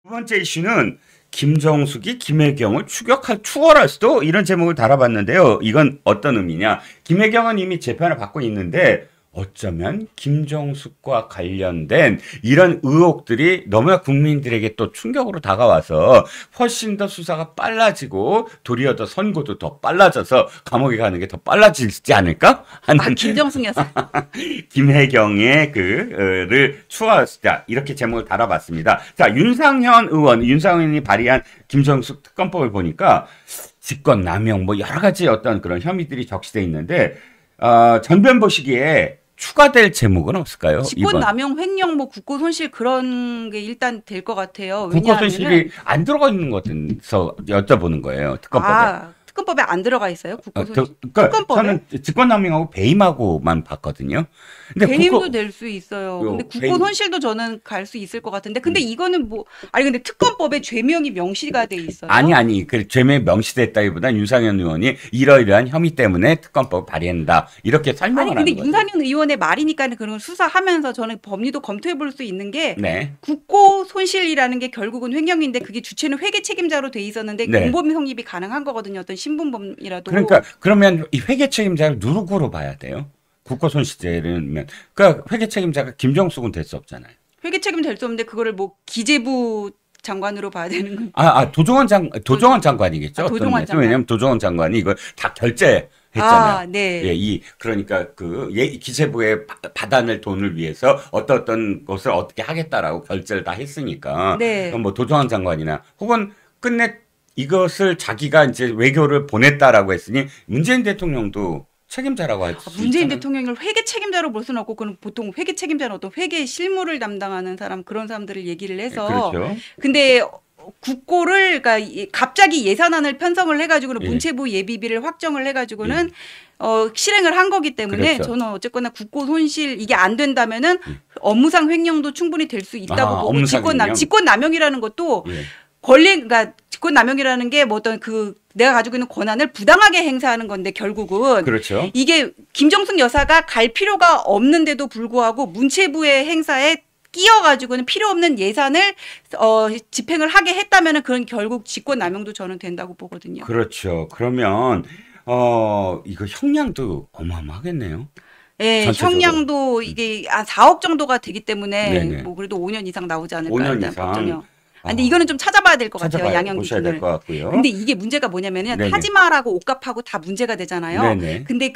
두 번째 이슈는 김정숙이 김혜경을 추월할 수도 이런 제목을 달아봤는데요. 이건 어떤 의미냐? 김혜경은 이미 재판을 받고 있는데 어쩌면 김정숙과 관련된 이런 의혹들이 너무나 국민들에게 또 충격으로 다가와서 훨씬 더 수사가 빨라지고 도리어 더 선고도 더 빨라져서 감옥에 가는 게 더 빨라지지 않을까 하는 김정숙 여사 김혜경의 그를 추월하시다 이렇게 제목을 달아봤습니다. 자, 윤상현 의원이 발의한 김정숙 특검법을 보니까 직권남용 뭐 여러 가지 어떤 그런 혐의들이 적시돼 있는데 전변 보시기에 추가될 제목은 없을까요? 직권남용, 횡령, 뭐 국고 손실 그런 게 일단 될 것 같아요. 국고 손실이 안 들어가 있는 것 같아서 여쭤보는 거예요. 특검법에. 특검법에 안 들어가 있어요? 국고 손실. 그러니까 특검법에? 저는 직권남용하고 배임하고만 봤거든요. 근데 배임도 될 수 있어요. 근데 국고 손실도 저는 갈 수 있을 것 같은데, 근데 이거는 뭐 근데 특검법에 죄명이 명시가 돼 있어요. 아니 그 죄명이 명시됐다기보다는 윤상현 의원이 이러이러한 혐의 때문에 특검법 발의한다 이렇게 설명을 하는 거죠. 근데 윤상현 의원의 말이니까 그런 걸 수사하면서 저는 법리도 검토해 볼 수 있는 게 네. 국고 손실이라는 게 결국은 횡령인데 그게 주체는 회계 책임자로 돼 있었는데 네. 공범 성립이 가능한 거거든요. 어떤 신분범이라도. 그러니까 그러면 이 회계 책임자를 누구로 봐야 돼요? 국고 손실죄면 그러니까 회계 책임자가 김정숙은 될 수 없잖아요. 회계 책임 될 수 없는데 그거를 뭐 기재부 장관으로 봐야 되는 건. 도종원 장관이겠죠. 도종원 장관. 왜냐하면 도종원 장관이 이걸 다 결제했잖아요. 네. 예, 그러니까 기재부에 받아낼 돈을 위해서 어떤 것을 어떻게 하겠다라고 결제를 다 했으니까. 네. 뭐 도종원 장관이나 혹은 끝내 이것을 자기가 이제 외교를 보냈다라고 했으니 문재인 대통령도 책임자라고 할 수 있잖아요. 문재인 대통령을 회계 책임자로 볼 수는 없고 그건 보통 회계 책임자는 어떤 회계 실무를 담당하는 사람 그런 사람들을 얘기를 해서. 그렇죠. 근데 국고를 그러니까 갑자기 예산안을 편성을 해가지고는 문체부 예비비를 확정을 해가지고는 실행을 한 거기 때문에 그렇죠. 저는 어쨌거나 국고 손실 이게 안 된다면은 업무상 횡령도 충분히 될 수 있다고 보고 직권남용이라는 것도 그러니까 직권남용이라는 게 뭐 어떤 내가 가지고 있는 권한을 부당하게 행사하는 건데 결국은 그렇죠. 이게 김정숙 여사가 갈 필요가 없는데도 불구하고 문체부의 행사에 끼어가지고는 필요 없는 예산을 집행을 하게 했다면은 그건 결국 직권남용도 저는 된다고 보거든요. 그렇죠. 그러면 이거 형량도 어마어마하겠네요. 네, 형량도 이게 한 4억 정도가 되기 때문에 뭐 그래도 5년 이상 나오지 않을까. 5년 이상. 근데 이거는 좀 찾아봐야 될 것 같아요. 양형 보셔야 될 기준을. 것 같고요. 근데 이게 문제가 뭐냐면은 타지마할하고 옥갑하고 다 문제가 되잖아요. 근데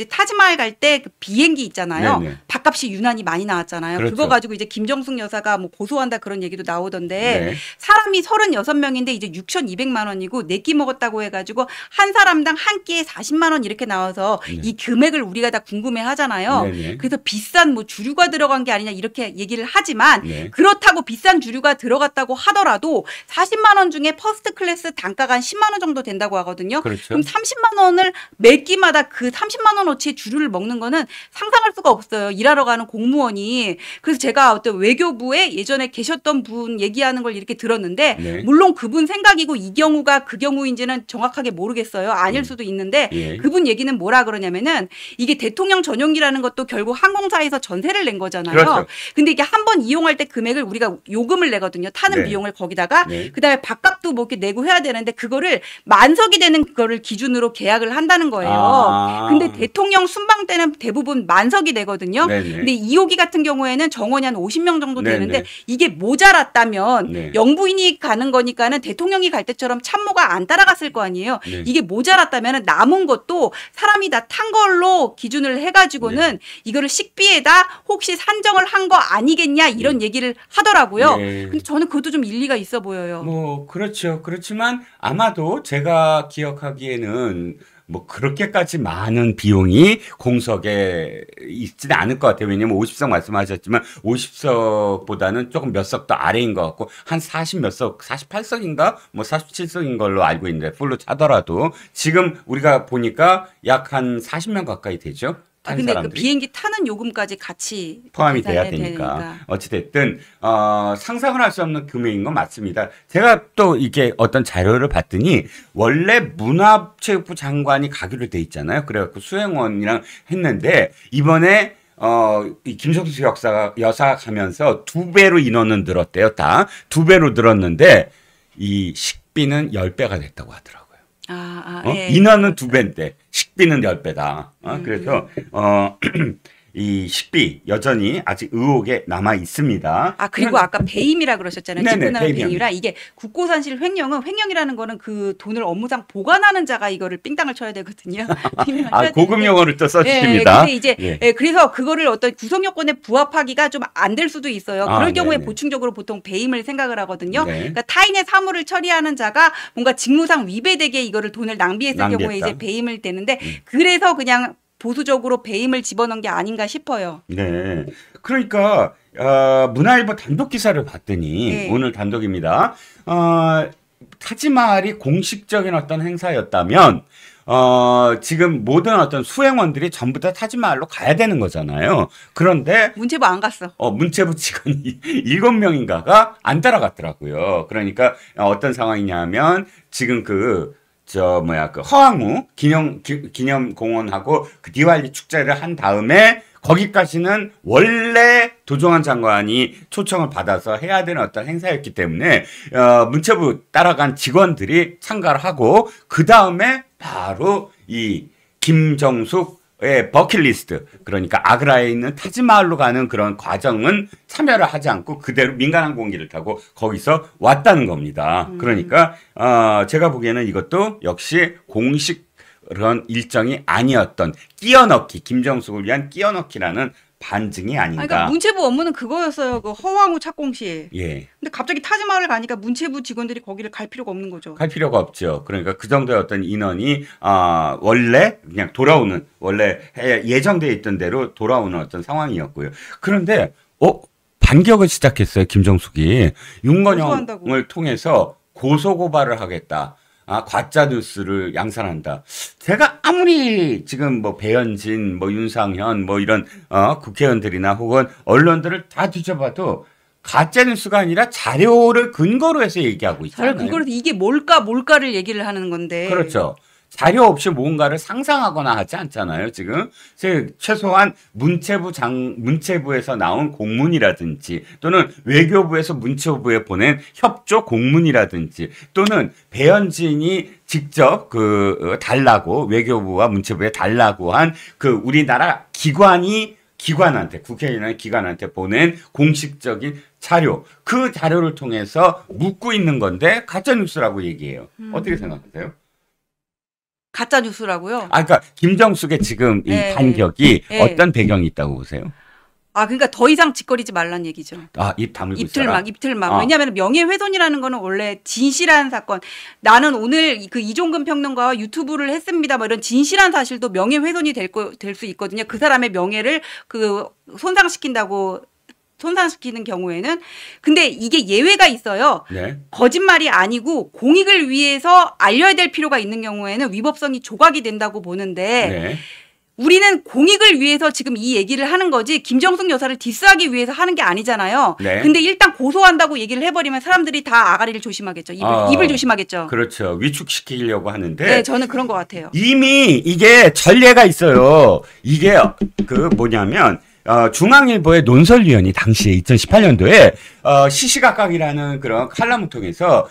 타지마할 갈 때 그 비행기 있잖아요. 밥값이 유난히 많이 나왔잖아요. 그렇죠. 그거 가지고 이제 김정숙 여사가 뭐 고소한다 그런 얘기도 나오던데 사람이 36명인데 이제 6,200만 원이고 4끼 먹었다고 해가지고 한 사람당 한 끼에 40만 원 이렇게 나와서 이 금액을 우리가 다 궁금해 하잖아요. 그래서 비싼 뭐 주류가 들어간 게 아니냐 이렇게 얘기를 하지만 그렇다고 비싼 주류가 들어갔다고 하더라도 40만 원 중에 퍼스트 클래스 단가가 한 10만 원 정도 된다고 하거든요. 그렇죠. 그럼 30만 원을 매 끼마다 그 30만 원어치의 주류를 먹는 거는 상상할 수가 없어요. 일하러 가는 공무원이. 그래서 제가 어떤 외교부에 예전에 계셨던 분 얘기하는 걸 이렇게 들었는데 물론 그분 생각이고 이 경우가 그 경우인지는 정확하게 모르겠어요. 아닐 수도 있는데 그분 얘기는 뭐라 그러냐면은 이게 대통령 전용기라는 것도 결국 항공사에서 전세를 낸 거잖아요. 그렇죠. 근데 이게 한 번 이용할 때 금액을 우리가 요금을 내거든요. 타는 비용을 거기다가 그다음에 밥값도 뭐 이렇게 내고 해야 되는데 그거를 만석이 되는 그거를 기준으로 계약을 한다는 거예요. 근데 대통령 순방 때는 대부분 만석이 되거든요. 근데 2호기 같은 경우에는 정원이 한 50명 정도 되는데 이게 모자랐다면 영부인이 가는 거니까는 대통령이 갈 때처럼 참모가 안 따라갔을 거 아니에요. 이게 모자랐다면 남은 것도 사람이 다 탄 걸로 기준을 해가지고는 이거를 식비에다 혹시 산정을 한 거 아니겠냐 이런 얘기를 하더라고요. 근데 저는 그것도 좀 일리가 있어 보여요. 뭐 그렇죠. 그렇지만 아마도 제가 기억하기에는 뭐 그렇게까지 많은 비용이 공석에 있지는 않을 것 같아요. 왜냐면 50석 말씀하셨지만 50석보다는 조금 몇 석 더 아래인 것 같고 한 40 몇 석, 48석인가 뭐 47석인 걸로 알고 있는데 풀로 차더라도 지금 우리가 보니까 약 한 40명 가까이 되죠. 근데 그 비행기 타는 요금까지 같이 포함이 돼야 되니까. 어찌됐든 상상을 할 수 없는 금액인 건 맞습니다. 제가 또 이게 어떤 자료를 봤더니 원래 문화체육부 장관이 가기로 돼 있잖아요. 그래갖고 수행원이랑 했는데 이번에 이 김정수 여사 가면서 2배로 인원은 늘었대요. 다 2배로 늘었는데 이 식비는 10배가 됐다고 하더라고요. 예. 인원은 2배인데 식비는 10배다. 그래서 이 식비 여전히 아직 의혹에 남아 있습니다. 그리고 아까 배임이라 그러셨잖아요. 네네, 배임이라 이게 국고산실 횡령이라는 거는 그 돈을 업무상 보관하는 자가 이거를 삥땅을 쳐야 되거든요. 고급 용어를 또 써주십니다. 근데 이제 그래서 그거를 어떤 구성 요건에 부합하기가 좀 안 될 수도 있어요. 그럴 경우에 보충적으로 보통 배임을 생각을 하거든요. 그러니까 타인의 사물을 처리하는 자가 뭔가 직무상 위배되게 이거를 돈을 낭비했을 경우에 이제 배임을 되는데 그래서 그냥 보수적으로 배임을 집어넣은 게 아닌가 싶어요. 네. 그러니까 문화일보 단독 기사를 봤더니 오늘 단독입니다. 타지마할이 공식적인 어떤 행사였다면 지금 모든 어떤 수행원들이 전부 다 타지마할로 가야 되는 거잖아요. 그런데 문체부 안 갔어. 문체부 직원이 7명인가가 안 따라갔더라고요. 그러니까 어떤 상황이냐면 지금 그 허황우 기념공원하고 그 디왈리 축제를 한 다음에 거기까지는 원래 도종환 장관이 초청을 받아서 해야 되는 어떤 행사였기 때문에 문체부 따라간 직원들이 참가를 하고 그 다음에 바로 이 김정숙의 버킷리스트 그러니까 아그라에 있는 타지마할로 가는 그런 과정은 참여를 하지 않고 그대로 민간 항공기를 타고 거기서 왔다는 겁니다. 그러니까 제가 보기에는 이것도 역시 공식 그런 일정이 아니었던 끼어넣기 김정숙을 위한 끼어넣기라는 반증이 아닌가. 그러니까 문체부 업무는 그거였어요. 그 허황우 착공시. 예. 근데 갑자기 타지마할을 가니까 문체부 직원들이 거기를 갈 필요가 없는 거죠. 갈 필요가 없죠. 그러니까 그 정도의 어떤 인원이 원래 그냥 돌아오는 원래 예정되어 있던 대로 돌아오는 어떤 상황이었고요. 그런데 반격을 시작했어요. 김정숙이 윤건영을 통해서 고소고발을 하겠다. 가짜 뉴스를 양산한다. 제가 아무리 지금 뭐 배현진, 뭐 윤상현, 뭐 이런 국회의원들이나 혹은 언론들을 다 뒤져봐도 가짜 뉴스가 아니라 자료를 근거로 해서 얘기하고 있잖아요. 그걸 이게 뭘까를 얘기를 하는 건데. 그렇죠. 자료 없이 뭔가를 상상하거나 하지 않잖아요, 지금. 최소한 문체부에서 나온 공문이라든지 또는 외교부에서 문체부에 보낸 협조 공문이라든지 또는 배현진이 직접 달라고 외교부와 문체부에 달라고 한 우리나라 기관한테 국회의원의 기관한테 보낸 공식적인 자료 그 자료를 통해서 묻고 있는 건데 가짜 뉴스라고 얘기해요. 어떻게 생각하세요? 가짜 뉴스라고요? 그러니까 김정숙의 지금 이 반격이 어떤 배경이 있다고 보세요? 그러니까 더 이상 짓거리지 말란 얘기죠. 입 다물고 있어라. 입틀막. 왜냐하면 명예훼손이라는 거는 원래 진실한 사건. 나는 오늘 그 이종근 평론가와 유튜브를 했습니다. 뭐 이런 진실한 사실도 명예훼손이 될 수 있거든요. 그 사람의 명예를 손상시키는 경우에는. 근데 이게 예외가 있어요. 네. 거짓말이 아니고 공익을 위해서 알려야 될 필요가 있는 경우에는 위법성이 조각이 된다고 보는데 네. 우리는 공익을 위해서 지금 이 얘기를 하는 거지 김정숙 여사를 디스하기 위해서 하는 게 아니잖아요. 네. 근데 일단 고소한다고 얘기를 해버리면 사람들이 다 아가리를 조심하겠죠. 입을 조심하겠죠. 그렇죠. 위축시키려고 하는데. 네, 저는 그런 것 같아요. 이미 이게 전례가 있어요. 이게 뭐냐면 중앙일보의 논설위원이 당시에 2018년도에 시시각각이라는 그런 칼럼을 통해서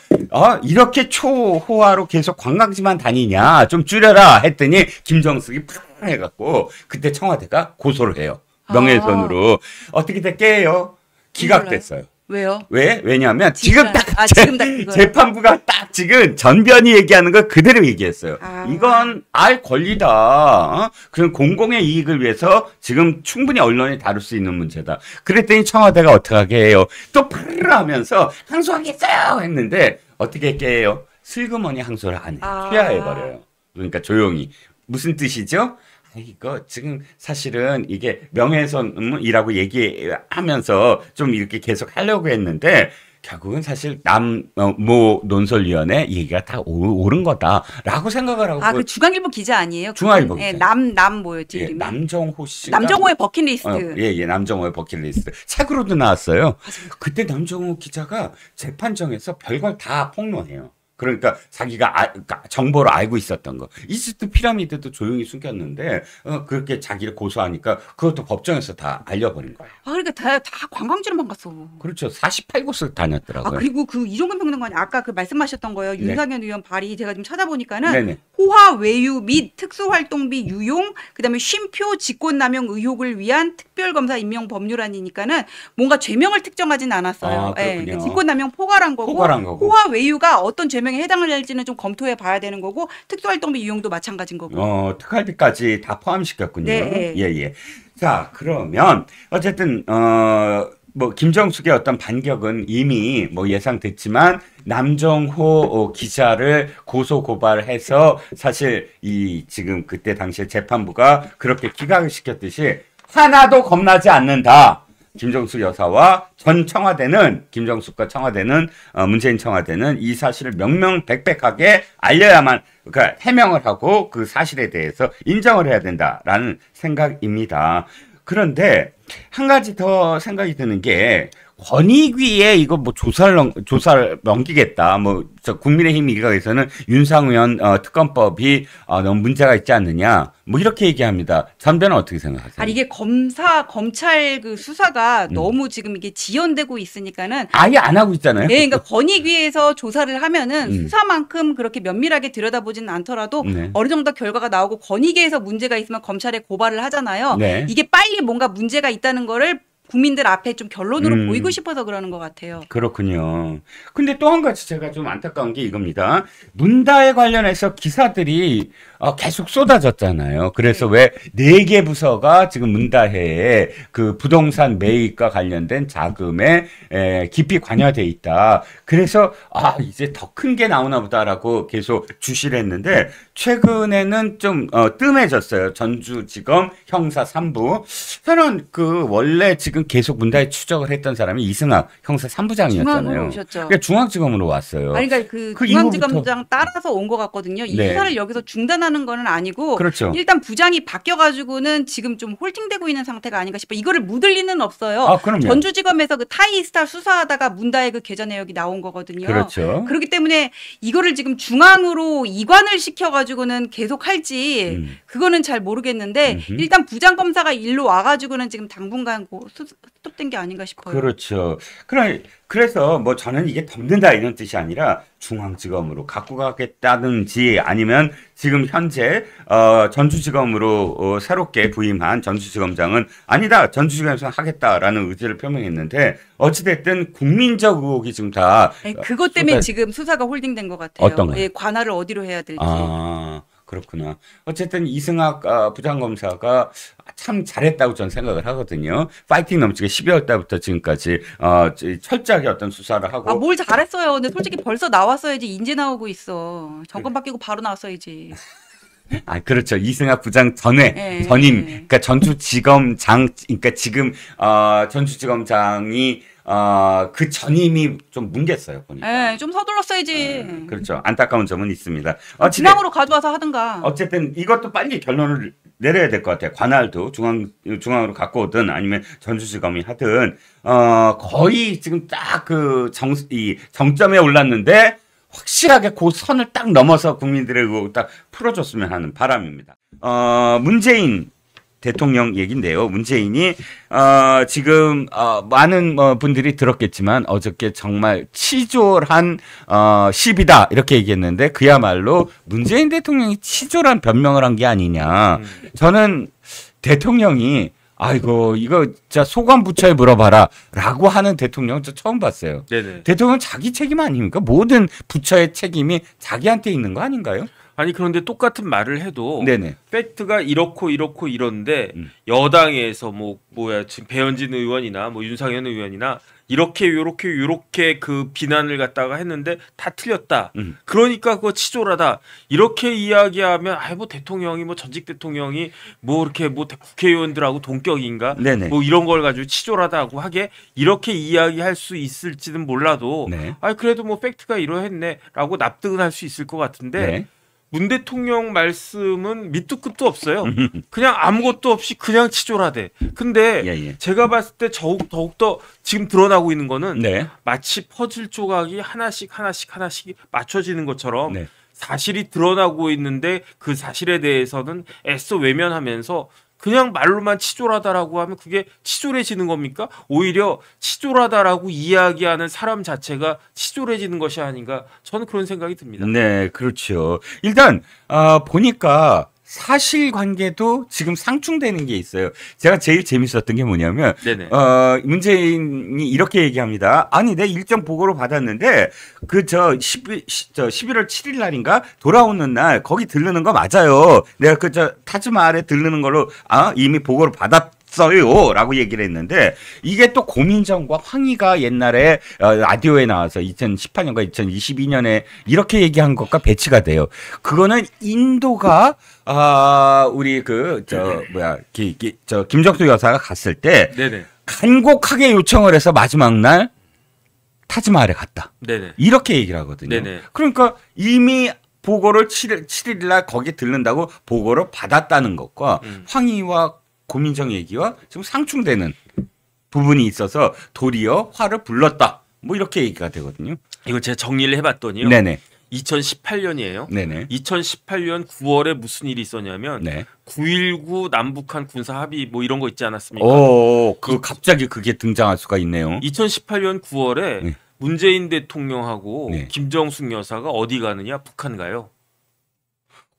이렇게 초호화로 계속 관광지만 다니냐 좀 줄여라 했더니 김정숙이 해갖고 그때 청와대가 고소를 해요. 명예훼손으로. 어떻게 됐게요? 기각됐어요. 왜요? 왜냐하면 지금 딱 그거요? 재판부가 딱 지금 전변이 얘기하는 걸 그대로 얘기했어요. 이건 알 권리다. 그런 공공의 이익을 위해서 지금 충분히 언론이 다룰 수 있는 문제다. 그랬더니 청와대가 어떻게 하게 해요? 또 파르르 하면서 항소하겠어요 했는데 어떻게 했게요? 슬그머니 항소를 안 해요. 취하해버려요. 그러니까 조용히. 무슨 뜻이죠? 이거 지금 사실은 이게 명예훼손이라고 얘기하면서 좀 이렇게 계속 하려고 했는데 결국은 사실 모 논설위원회 얘기가 다 옳은 거다라고 생각을 하고. 그 중앙일보 기자 아니에요? 중앙일보 기자. 뭐였지? 예, 남정호 씨. 남정호의 버킷리스트. 예, 남정호의 버킷리스트. 책으로도 나왔어요. 그때 남정호 기자가 재판정에서 별걸 다 폭로해요. 그러니까 자기가 정보를 알고 있었던 거. 이집트 피라미드도 조용히 숨겼는데 그렇게 자기를 고소하니까 그것도 법정에서 다 알려버린 거예요. 그러니까 다 관광지로만 갔어. 그렇죠. 48곳을 다녔더라고요. 그리고 그 이종근 평론가님 아까 그 말씀하셨던 거예요. 윤상현 의원 발의 제가 지금 찾아보니까는 네네. 호화 외유 및 특수활동비 유용, 그다음에 쉼표 직권남용 의혹을 위한 특별검사 임명 법률안이니까는 뭔가 죄명을 특정하진 않았어요. 그렇군요. 직권남용 포괄한 거고, 호화 외유가 어떤 죄명에 해당을 할지는 좀 검토해 봐야 되는 거고, 특수활동비 유용도 마찬가지인 거고. 특활비까지 다 포함시켰군요. 네. 예. 자, 그러면 어쨌든 뭐 김정숙의 어떤 반격은 이미 뭐 예상됐지만 남정호 기자를 고소 고발해서 사실 이 지금 그때 당시에 재판부가 그렇게 기각을 시켰듯이 하나도 겁나지 않는다. 김정숙 여사와 전 청와대는 김정숙과 청와대는 문재인 청와대는 이 사실을 명명백백하게 알려야만 그러니까 해명을 하고 그 사실에 대해서 인정을 해야 된다라는 생각입니다. 그런데 한 가지 더 생각이 드는 게 권익위에 이거 뭐 조사를 넘기겠다. 뭐 저 국민의힘 일각에서는 윤상현 특검법이 너무 문제가 있지 않느냐. 뭐 이렇게 얘기합니다. 전변은 어떻게 생각하세요? 이게 검찰 그 수사가 너무 지금 이게 지연되고 있으니까는 아예 안 하고 있잖아요. 네, 그러니까 권익위에서 조사를 하면은 수사만큼 그렇게 면밀하게 들여다보지는 않더라도 어느 정도 결과가 나오고 권익위에서 문제가 있으면 검찰에 고발을 하잖아요. 네. 이게 빨리 뭔가 문제가 있다는 거를 국민들 앞에 좀 결론으로 보이고 싶어서 그러는 것 같아요. 그렇군요. 근데 또 한 가지 제가 좀 안타까운 게 이겁니다. 문다에 관련해서 기사들이 계속 쏟아졌잖아요. 그래서 왜 4개 부서가 지금 문다해에 그 부동산 매입과 관련된 자금에 깊이 관여돼 있다. 그래서 이제 더 큰 게 나오나 보다라고 계속 주시를 했는데 최근에는 좀 뜸해졌어요. 전주지검 형사 3부. 저는 그 원래 지금 계속 문다에 추적을 했던 사람이 이승학 형사 3부장이었잖아요. 중앙으로 오셨죠. 그러니까 중앙지검으로 왔어요. 그러니까 그 중앙지검장 따라서 온 것 같거든요. 이 수사를 여기서 중단하는 거는 아니고 그렇죠. 일단 부장이 바뀌어가지고는 지금 좀 홀팅되고 있는 상태가 아닌가 싶어요. 이거를 묻을 리는 없어요. 그럼요. 전주지검에서 그 타이스타 수사하다가 문다의 그 계좌 내역이 나온 거거든요. 그렇죠. 그렇기 때문에 이거를 지금 중앙으로 이관을 시켜가지고는 계속 할지 그거는 잘 모르겠는데 일단 부장검사가 일로 와가지고는 지금 당분간 스톱된 게 아닌가 싶어요. 그렇죠. 그래서 뭐 저는 이게 덮는다 이런 뜻이 아니라 중앙지검으로 갖고 가겠다든지 아니면 지금 현재 전주지검으로 새롭게 부임한 전주지검장은 아니다. 전주지검에서 하겠다라는 의지를 표명했는데 어찌됐든 국민적 의혹이 지금 다 그것 때문에 지금 수사가 홀딩된 것 같아요. 어떤 거요? 관할을 어디로 해야 될지. 그렇구나. 어쨌든 이승학 부장검사가 참 잘했다고 저는 생각을 하거든요. 파이팅 넘치게 12월 달부터 지금까지 철저하게 어떤 수사를 하고. 뭘 잘했어요. 근데 솔직히 벌써 나왔어야지. 인제 나오고 있어. 정권 바뀌고 바로 나왔어야지. 그렇죠. 이승학 부장 전임. 그러니까 전주지검장, 그러니까 지금 전주지검장이 그 전임이 좀 뭉갰어요, 보니까. 좀 서둘렀어야지. 그렇죠. 안타까운 점은 있습니다. 중앙으로 가져와서 하든가. 어쨌든 이것도 빨리 결론을 내려야 될 것 같아요. 관할도 중앙으로 갖고 오든 아니면 전주지검이 하든, 거의 지금 딱 이 정점에 올랐는데, 확실하게 그 선을 딱 넘어서 국민들의 의혹을 딱 풀어줬으면 하는 바람입니다. 문재인 대통령 얘긴데요. 문재인이 지금 많은 분들이 들었겠지만 어저께 정말 치졸한 시비다 이렇게 얘기했는데 그야말로 문재인 대통령이 치졸한 변명을 한 게 아니냐. 저는 대통령이 이거 진짜 소관부처에 물어봐라 라고 하는 대통령 저 처음 봤어요. 네네. 대통령 자기 책임 아닙니까? 모든 부처의 책임이 자기한테 있는 거 아닌가요? 그런데 똑같은 말을 해도 네네. 팩트가 이렇고 이런데 여당에서 지금 배현진 의원이나 윤상현 의원이나 요렇게 그 비난을 갖다가 했는데 다 틀렸다. 그러니까 그거 치졸하다. 이렇게 이야기하면 대통령이 전직 대통령이 이렇게 국회의원들하고 동격인가? 네네. 이런 걸 가지고 치졸하다고 하게 이렇게 이야기할 수 있을지는 몰라도 네. 그래도 팩트가 이러했네라고 납득은 할 수 있을 것 같은데 네. 문 대통령 말씀은 밑도 끝도 없어요. 그냥 아무것도 없이 그냥 치졸하대. 근데 예, 예. 제가 봤을 때 더욱더 지금 드러나고 있는 거는 네. 마치 퍼즐 조각이 하나씩 맞춰지는 것처럼 네. 사실이 드러나고 있는데 그 사실에 대해서는 애써 외면하면서 그냥 말로만 치졸하다라고 하면 그게 치졸해지는 겁니까? 오히려 치졸하다라고 이야기하는 사람 자체가 치졸해지는 것이 아닌가, 저는 그런 생각이 듭니다. 네, 그렇죠. 일단 보니까 사실관계도 지금 상충되는 게 있어요. 제가 제일 재밌었던 게 뭐냐면 네네. 문재인이 이렇게 얘기합니다. 아니, 내 일정 보고를 받았는데 그 11월 7일 날인가 돌아오는 날 거기 들르는 거 맞아요. 내가 그 타지마할에 들르는 걸로 이미 보고를 받았어요라고 얘기를 했는데, 이게 또 고민정과 황희가 옛날에 라디오에 나와서 2018년과 2022년에 이렇게 얘기한 것과 배치가 돼요. 그거는 인도가 우리 김정수 여사가 갔을 때 네네. 간곡하게 요청을 해서 마지막 날 타지마할에 갔다. 네네. 이렇게 얘기를 하거든요. 네네. 그러니까 이미 보고를 7일 날 거기 들른다고 보고를 받았다는 것과 황희와 고민정 얘기와 지금 상충되는 부분이 있어서 도리어 화를 불렀다. 뭐 이렇게 얘기가 되거든요. 이거 제가 정리를 해봤더니요. 네네. 2018년이에요. 네네. 2018년 9월에 무슨 일이 있었냐면 네. 9.19 남북한 군사 합의 뭐 이런 거 있지 않았습니까? 갑자기 그게 등장할 수가 있네요. 2018년 9월에 네. 문재인 대통령하고 네. 김정숙 여사가 어디 가느냐? 북한 가요.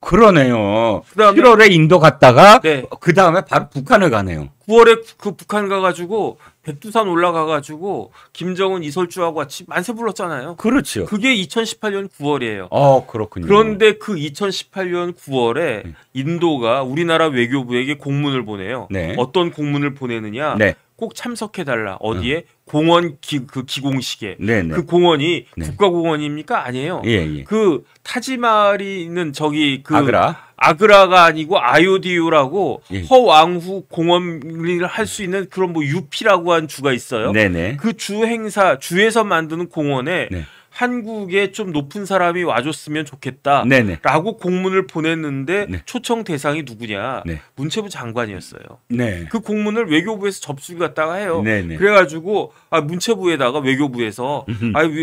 그러네요. 그다음에 7월에 인도 갔다가 네. 그 다음에 바로 북한을 가네요. 9월에 그 북한 가가지고 백두산 올라가가지고 김정은 이설주하고 같이 만세 불렀잖아요. 그렇죠. 그게 2018년 9월이에요. 그렇군요. 그런데 그 2018년 9월에 인도가 우리나라 외교부에게 공문을 보내요. 네. 어떤 공문을 보내느냐? 네. 꼭 참석해달라. 어디에? 공원 기공식에. 네네. 그 공원이 네. 국가공원입니까? 아니에요. 예. 그 타지마할이는 저기 아그라가 아니고 아요디유라고 예. 허왕후 공원을 할 수 있는 그런 뭐 유피라고 한 주가 있어요. 네네. 그 주에서 만드는 공원에 네. 한국에 좀 높은 사람이 와줬으면 좋겠다. 네네. 라고 공문을 보냈는데 네. 초청 대상이 누구냐? 네. 문체부 장관이었어요. 네. 그 공문을 외교부에서 접수를 갖다가 해요. 네네. 그래가지고 문체부에다가 외교부에서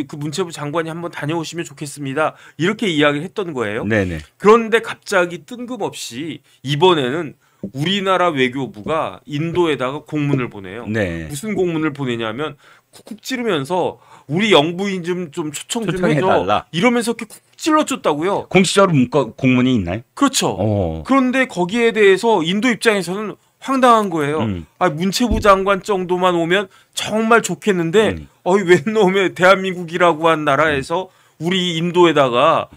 그 문체부 장관이 한번 다녀오시면 좋겠습니다. 이렇게 이야기를 했던 거예요. 네네. 그런데 갑자기 뜬금없이 이번에는 우리나라 외교부가 인도에다가 공문을 보내요. 네. 무슨 공문을 보내냐면 쿡쿡 찌르면서 우리 영부인 좀 초청 좀 해줘. 초청해달라. 이러면서 이렇게 쿡 찔러줬다고요. 공식적으로 공문이 있나요? 그렇죠. 그런데 거기에 대해서 인도 입장에서는 황당한 거예요. 문체부 장관 정도만 오면 정말 좋겠는데 웬 놈의 대한민국이라고 한 나라에서 우리 인도에다가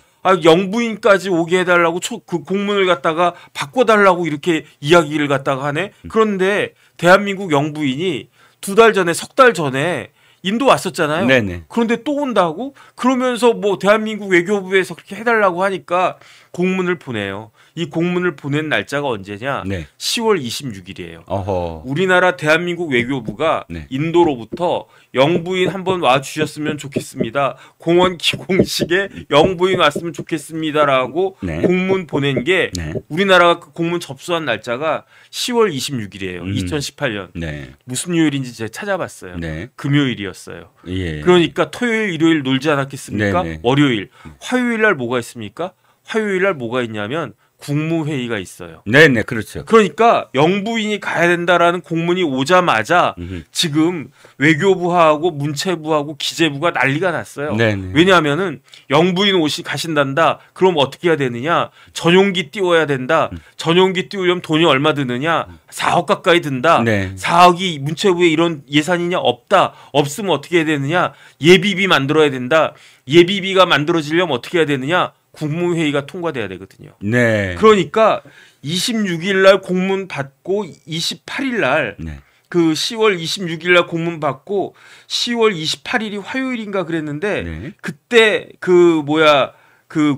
영부인까지 오게 해달라고 그 공문을 갖다가 바꿔달라고 이렇게 이야기를 갖다가 하네. 그런데 대한민국 영부인이 석 달 전에 인도 왔었잖아요. 네네. 그런데 또 온다고? 그러면서 뭐 대한민국 외교부에서 그렇게 해달라고 하니까 공문을 보내요. 이 공문을 보낸 날짜가 언제냐? 네. 10월 26일이에요. 어허. 우리나라 대한민국 외교부가 네. 인도로부터 영부인 한번 와주셨으면 좋겠습니다. 공원 기공식에 영부인 왔으면 좋겠습니다라고 네. 공문 보낸 게 네. 우리나라가 그 공문 접수한 날짜가 10월 26일이에요. 2018년. 네. 무슨 요일인지 제가 찾아봤어요. 네. 금요일이었어요. 예. 그러니까 토요일, 일요일 놀지 않았겠습니까? 네네. 월요일. 화요일 날 뭐가 있습니까? 화요일 날 뭐가 있냐면 국무회의가 있어요. 네네, 그렇죠. 그러니까 영부인이 가야 된다라는 공문이 오자마자 지금 외교부하고 문체부하고 기재부가 난리가 났어요. 네네. 왜냐하면은 영부인 가신단다. 그럼 어떻게 해야 되느냐? 전용기 띄워야 된다. 전용기 띄우려면 돈이 얼마 드느냐? 4억 가까이 든다. 네. 4억이 문체부에 이런 예산이냐? 없다. 없으면 어떻게 해야 되느냐? 예비비 만들어야 된다. 예비비가 만들어지려면 어떻게 해야 되느냐? 국무회의가 통과돼야 되거든요. 네. 그러니까 26일 날 공문 받고 28일 날 네. 그 10월 26일 날 공문 받고 10월 28일이 화요일인가 그랬는데 네. 그때 그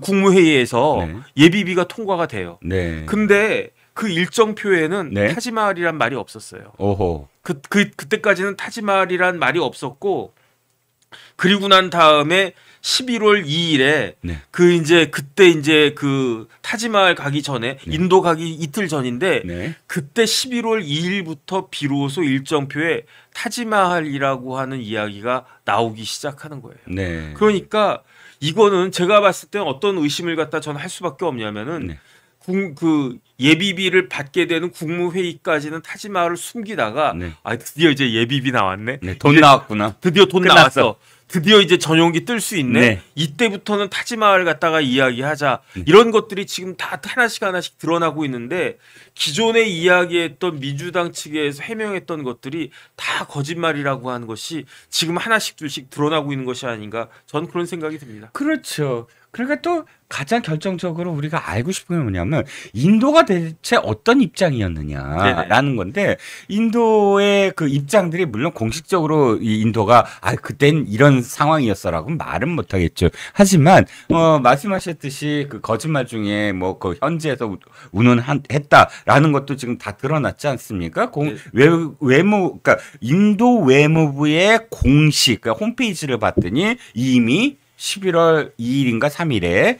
국무회의에서 네. 예비비가 통과가 돼요. 네. 근데 그 일정표에는 네. 타지마할이란 말이 없었어요. 오호. 그때까지는 타지마할이란 말이 없었고 그리고 난 다음에 11월 2일에 네. 그때 이제 그 타지마할 가기 전에 네. 인도 가기 이틀 전인데 네. 그때 11월 2일부터 비로소 일정표에 타지마할이라고 하는 이야기가 나오기 시작하는 거예요. 네. 그러니까 이거는 제가 봤을 때 어떤 의심을 갖다 저는 할 수밖에 없냐면은 네. 그 예비비를 받게 되는 국무회의까지는 타지마할을 숨기다가 네. 드디어 이제 예비비 나왔네. 네. 돈 나왔구나. 드디어 돈 끝났어. 나왔어. 드디어 이제 전용기 뜰 수 있네. 네. 이때부터는 타지마할 갖다가 이야기하자. 이런 것들이 지금 다 하나씩 드러나고 있는데 기존에 이야기했던 민주당 측에서 해명했던 것들이 다 거짓말이라고 하는 것이 지금 하나씩 둘씩 드러나고 있는 것이 아닌가. 전 그런 생각이 듭니다. 그렇죠. 그러니까 또 가장 결정적으로 우리가 알고 싶은 게 뭐냐면 인도가 대체 어떤 입장이었느냐라는 건데 인도의 그 입장들이 물론 공식적으로 이 인도가 그땐 이런 상황이었어라고 말은 못하겠죠. 하지만 말씀하셨듯이 그 거짓말 중에 뭐 그 현지에서 운운했다라는 것도 지금 다 드러났지 않습니까? 그러니까 인도 외무부의 공식 그러니까 홈페이지를 봤더니 이미 11월 2일인가 3일에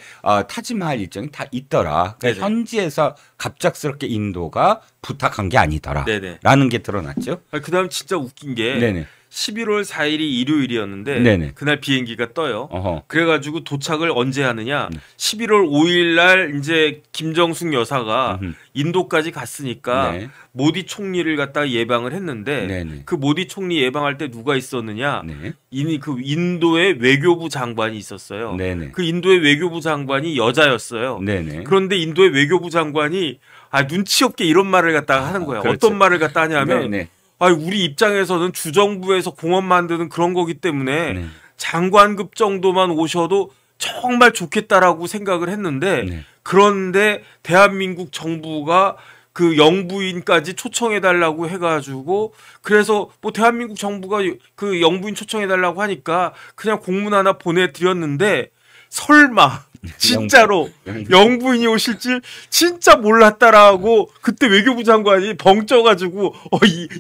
타지마할 일정이 다 있더라. 그래서 현지에서 갑작스럽게 인도가 부탁한 게 아니더라. 네네. 라는 게 드러났죠. 그다음 진짜 웃긴 게 네네. 11월 4일이 일요일이었는데 네네. 그날 비행기가 떠요. 어허. 그래가지고 도착을 언제 하느냐? 11월 5일 날 이제 김정숙 여사가 인도까지 갔으니까 네. 모디 총리를 갖다가 예방을 했는데 네네. 그 모디 총리 예방할 때 누가 있었느냐? 네. 그 인도의 외교부 장관이 있었어요. 네네. 그 인도의 외교부 장관이 여자였어요. 네네. 그런데 인도의 외교부 장관이 눈치 없게 이런 말을 갖다가 하는 거야. 그렇죠. 어떤 말을 갖다 하냐면 네네. 우리 입장에서는 주정부에서 공원 만드는 그런 거기 때문에 네. 장관급 정도만 오셔도 정말 좋겠다라고 생각을 했는데 네. 그런데 대한민국 정부가 그 영부인까지 초청해달라고 해가지고 그래서 뭐 대한민국 정부가 그 영부인 초청해달라고 하니까 그냥 공문 하나 보내드렸는데 설마 진짜로 영부인이 오실 줄 진짜 몰랐다라고 그때 외교부 장관이 벙쪄가지고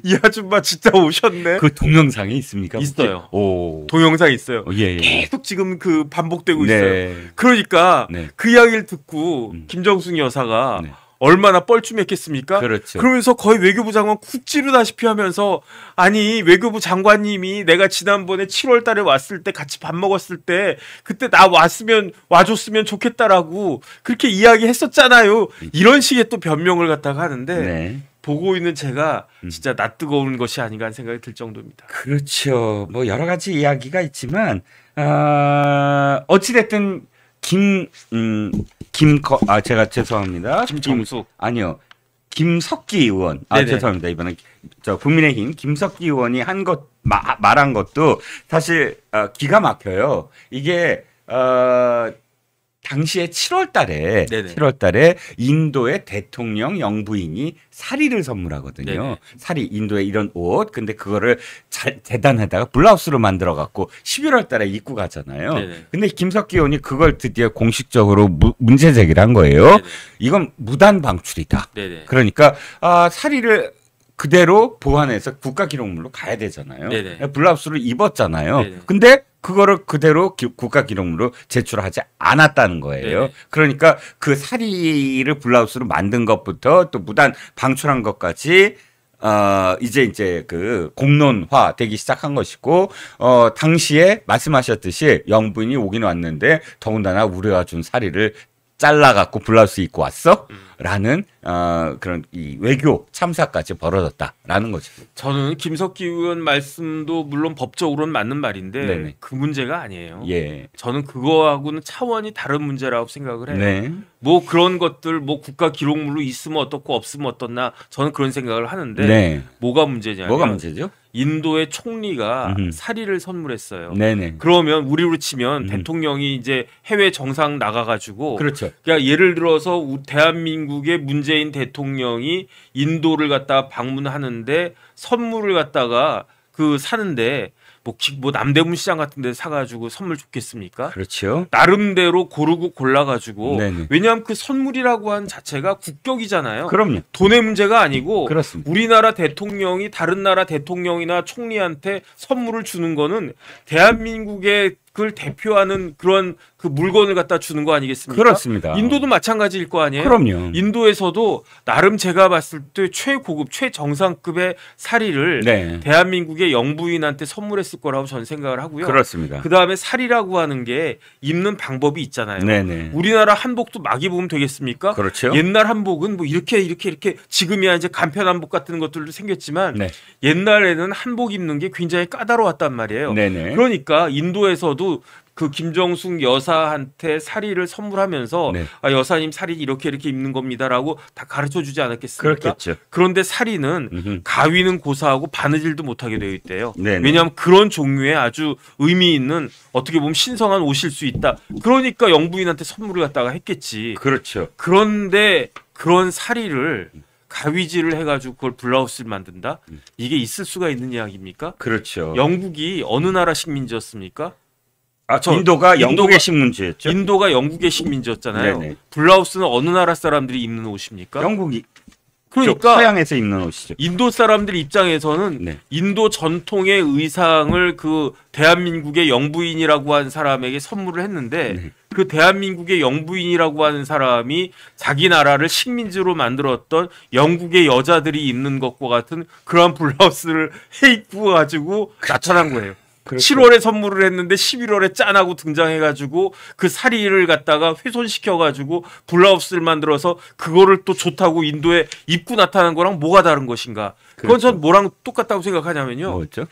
이 아줌마 진짜 오셨네. 그 동영상이 있습니까? 있어요. 오. 동영상이 있어요. 예. 계속 지금 그 반복되고 네. 있어요. 그러니까 네. 그 이야기를 듣고 김정숙 여사가 네. 얼마나 뻘쭘했겠습니까? 그렇죠. 그러면서 거의 외교부 장관 쿡 찌르다시피 하면서 아니 외교부 장관님이 내가 지난번에 7월 달에 왔을 때 같이 밥 먹었을 때 그때 나 와줬으면 좋겠다라고 그렇게 이야기했었잖아요. 이런 식의 또 변명을 갖다가 하는데 네. 보고 있는 제가 진짜 낯뜨거운 것이 아닌가 하는 생각이 들 정도입니다. 그렇죠. 뭐 여러 가지 이야기가 있지만 어찌됐든 제가 죄송합니다. 김정숙. 아니요. 김석기 의원. 죄송합니다. 이번엔 국민의힘 김석기 의원이 말한 것도 사실 기가 막혀요. 이게 당시에 7월 달에 인도의 대통령 영부인이 사리를 선물하거든요. 네네. 사리, 인도의 이런 옷. 근데 그거를 재단에다가 블라우스로 만들어 갖고 11월 달에 입고 가잖아요. 네네. 근데 김석기 의원이 그걸 드디어 공식적으로 문제 제기를 한 거예요. 네네. 이건 무단 방출이다. 네네. 그러니까 사리를 그대로 보관해서 국가기록물로 가야 되잖아요. 네네. 블라우스를 입었잖아요. 네네. 근데 그거를 그대로 국가기록물로 제출하지 않았다는 거예요. 네네. 그러니까 그 사리를 블라우스로 만든 것부터 또 무단 방출한 것까지 이제 그 공론화 되기 시작한 것이고, 당시에 말씀하셨듯이 영부인이 오긴 왔는데 더군다나 우리가 준 사리를 잘라갖고 블라우스 입고 왔어? 라는 그런 이 외교 참사까지 벌어졌다라는 거죠. 저는 김석기 의원 말씀도 물론 법적으로는 맞는 말인데 네네. 그 문제가 아니에요. 예. 저는 그거하고는 차원이 다른 문제라고 생각을 해요. 네. 뭐 그런 것들 뭐 국가 기록물로 있으면 어떻고 없으면 어떻나 저는 그런 생각을 하는데 네. 뭐가 문제냐면 뭐가 문제죠? 인도의 총리가 사리를 선물했어요. 네네. 그러면 우리로 치면 대통령이 이제 해외 정상 나가가지고 그렇죠. 그러니까 예를 들어서 대한민국의 문재인 대통령이 인도를 갖다 방문하는데 선물을 갖다가 사는데 뭐 남대문 시장 같은 데 사가지고 선물 줬겠습니까? 그렇죠. 나름대로 고르고 골라가지고. 네네. 왜냐하면 그 선물이라고 한 자체가 국격이잖아요. 그럼요. 돈의 문제가 아니고 그렇습니다. 우리나라 대통령이 다른 나라 대통령이나 총리한테 선물을 주는 거는 대한민국의 그걸 대표하는 그런 그 물건을 갖다 주는 거 아니겠습니까? 그렇습니다. 인도도 마찬가지일 거 아니에요? 그럼요. 인도에서도 나름 제가 봤을 때 최고급, 최정상급의 사리를 네. 대한민국의 영부인한테 선물했을 거라고 저는 생각을 하고요. 그렇습니다. 그다음에 사리라고 하는 게 입는 방법이 있잖아요. 네네. 우리나라 한복도 막 입으면 되겠습니까? 그렇죠. 옛날 한복은 뭐 이렇게 지금이야 이제 간편 한복 같은 것들도 생겼지만 네. 옛날에는 한복 입는 게 굉장히 까다로웠단 말이에요. 네네. 그러니까 인도에서도 그 김정숙 여사한테 사리를 선물하면서 네. 아, 여사님 사리 이렇게 입는 겁니다라고 다 가르쳐 주지 않았겠습니까? 그렇겠죠. 그런데 사리는 가위는 고사하고 바느질도 못하게 되어 있대요. 네네. 왜냐하면 그런 종류의 아주 의미 있는 어떻게 보면 신성한 옷일 수 있다. 그러니까 영부인한테 선물을 갖다가 했겠지. 그렇죠. 그런데 그런 사리를 가위질을 해가지고 그걸 블라우스를 만든다? 이게 있을 수가 있는 이야기입니까? 그렇죠. 영국이 어느 나라 식민지였습니까? 인도가 영국의 식민지였죠. 인도가 영국의 식민지였잖아요. 네네. 블라우스는 어느 나라 사람들이 입는 옷입니까? 영국이 그러니까 서양에서 입는 옷이죠. 인도 사람들 입장에서는 네. 인도 전통의 의상을 그 대한민국의 영부인이라고 한 사람에게 선물을 했는데 네. 그 대한민국의 영부인이라고 하는 사람이 자기 나라를 식민지로 만들었던 영국의 여자들이 입는 것과 같은 그런 블라우스를 해 입고 가지고 나타난 거예요. 그렇죠. 7월에 선물을 했는데 11월에 짠하고 등장해가지고 그 사리를 갖다가 훼손시켜가지고 블라우스를 만들어서 그거를 또 좋다고 인도에 입고 나타난 거랑 뭐가 다른 것인가? 그건 그렇죠. 전 뭐랑 똑같다고 생각하냐면요. 뭐였죠?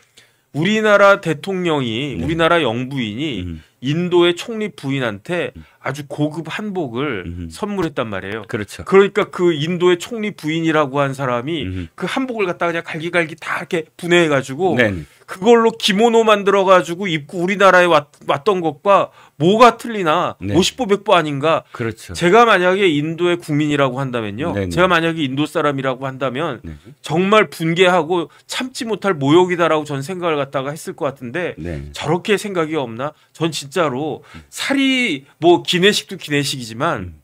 우리나라 대통령이 네. 우리나라 영부인이 인도의 총리 부인한테 아주 고급 한복을 선물했단 말이에요. 그렇죠. 그러니까 그 인도의 총리 부인이라고 한 사람이 그 한복을 갖다가 그냥 갈기갈기 다 이렇게 분해해가지고 네. 그걸로 기모노 만들어가지고 입고 우리나라에 왔던 것과 뭐가 틀리나 네. 50보 100보 아닌가. 그렇죠. 제가 만약에 인도의 국민이라고 한다면요. 네네. 제가 만약에 인도 사람이라고 한다면 네. 정말 분개하고 참지 못할 모욕이다라고 전 생각을 갖다가 했을 것 같은데 네. 저렇게 생각이 없나? 전 진짜로 사리 뭐 기내식도 기내식이지만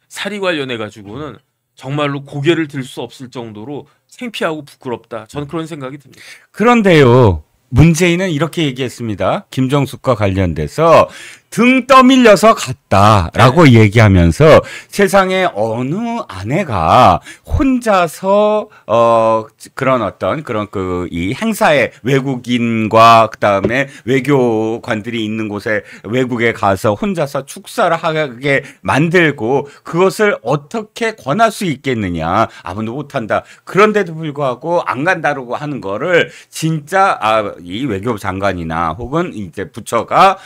사리 관련해 가지고는 정말로 고개를 들 수 없을 정도로 창피하고 부끄럽다. 저는 그런 생각이 듭니다. 그런데요. 문재인은 이렇게 얘기했습니다. 김정숙과 관련돼서 등 떠밀려서 갔다라고 얘기하면서 세상에 어느 아내가 혼자서 그런 어떤 그런 그 이 행사에 외국인과 그다음에 외교관들이 있는 곳에 외국에 가서 혼자서 축사를 하게 만들고 그것을 어떻게 권할 수 있겠느냐. 아무도 못한다. 그런데도 불구하고 안 간다고 하는 거를 진짜 이 외교부 장관이나 혹은 이제 부처가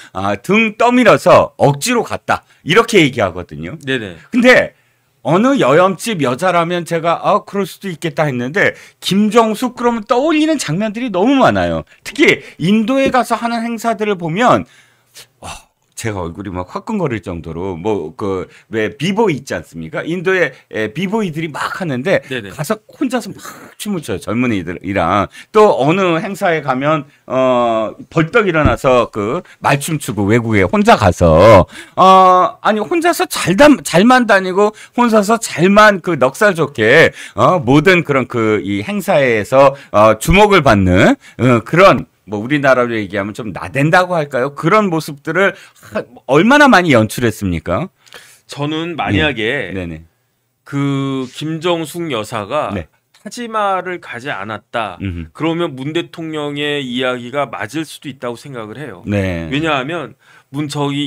등 떠밀어서 억지로 갔다 이렇게 얘기하거든요. 네네. 근데 어느 여염집 여자라면 제가 그럴 수도 있겠다 했는데 김정숙 그러면 떠올리는 장면들이 너무 많아요. 특히 인도에 가서 하는 행사들을 보면 제가 얼굴이 막 화끈거릴 정도로 뭐 그 왜 비보이 있지 않습니까? 인도에 비보이들이 막 하는데 네네. 가서 혼자서 막 춤을 춰요. 젊은이들이랑 또 어느 행사에 가면 벌떡 일어나서 그 말춤 추고 외국에 혼자 가서 아니 혼자서 잘만 다니고 혼자서 잘만 그 넉살 좋게 모든 그런 그 이 행사에서 주목을 받는 그런 뭐 우리나라로 얘기하면 좀 나댄다고 할까요? 그런 모습들을 얼마나 많이 연출했습니까? 저는 만약에 네네. 그 김정숙 여사가 네. 타지마를 가지 않았다. 그러면 문 대통령의 이야기가 맞을 수도 있다고 생각을 해요. 네. 왜냐하면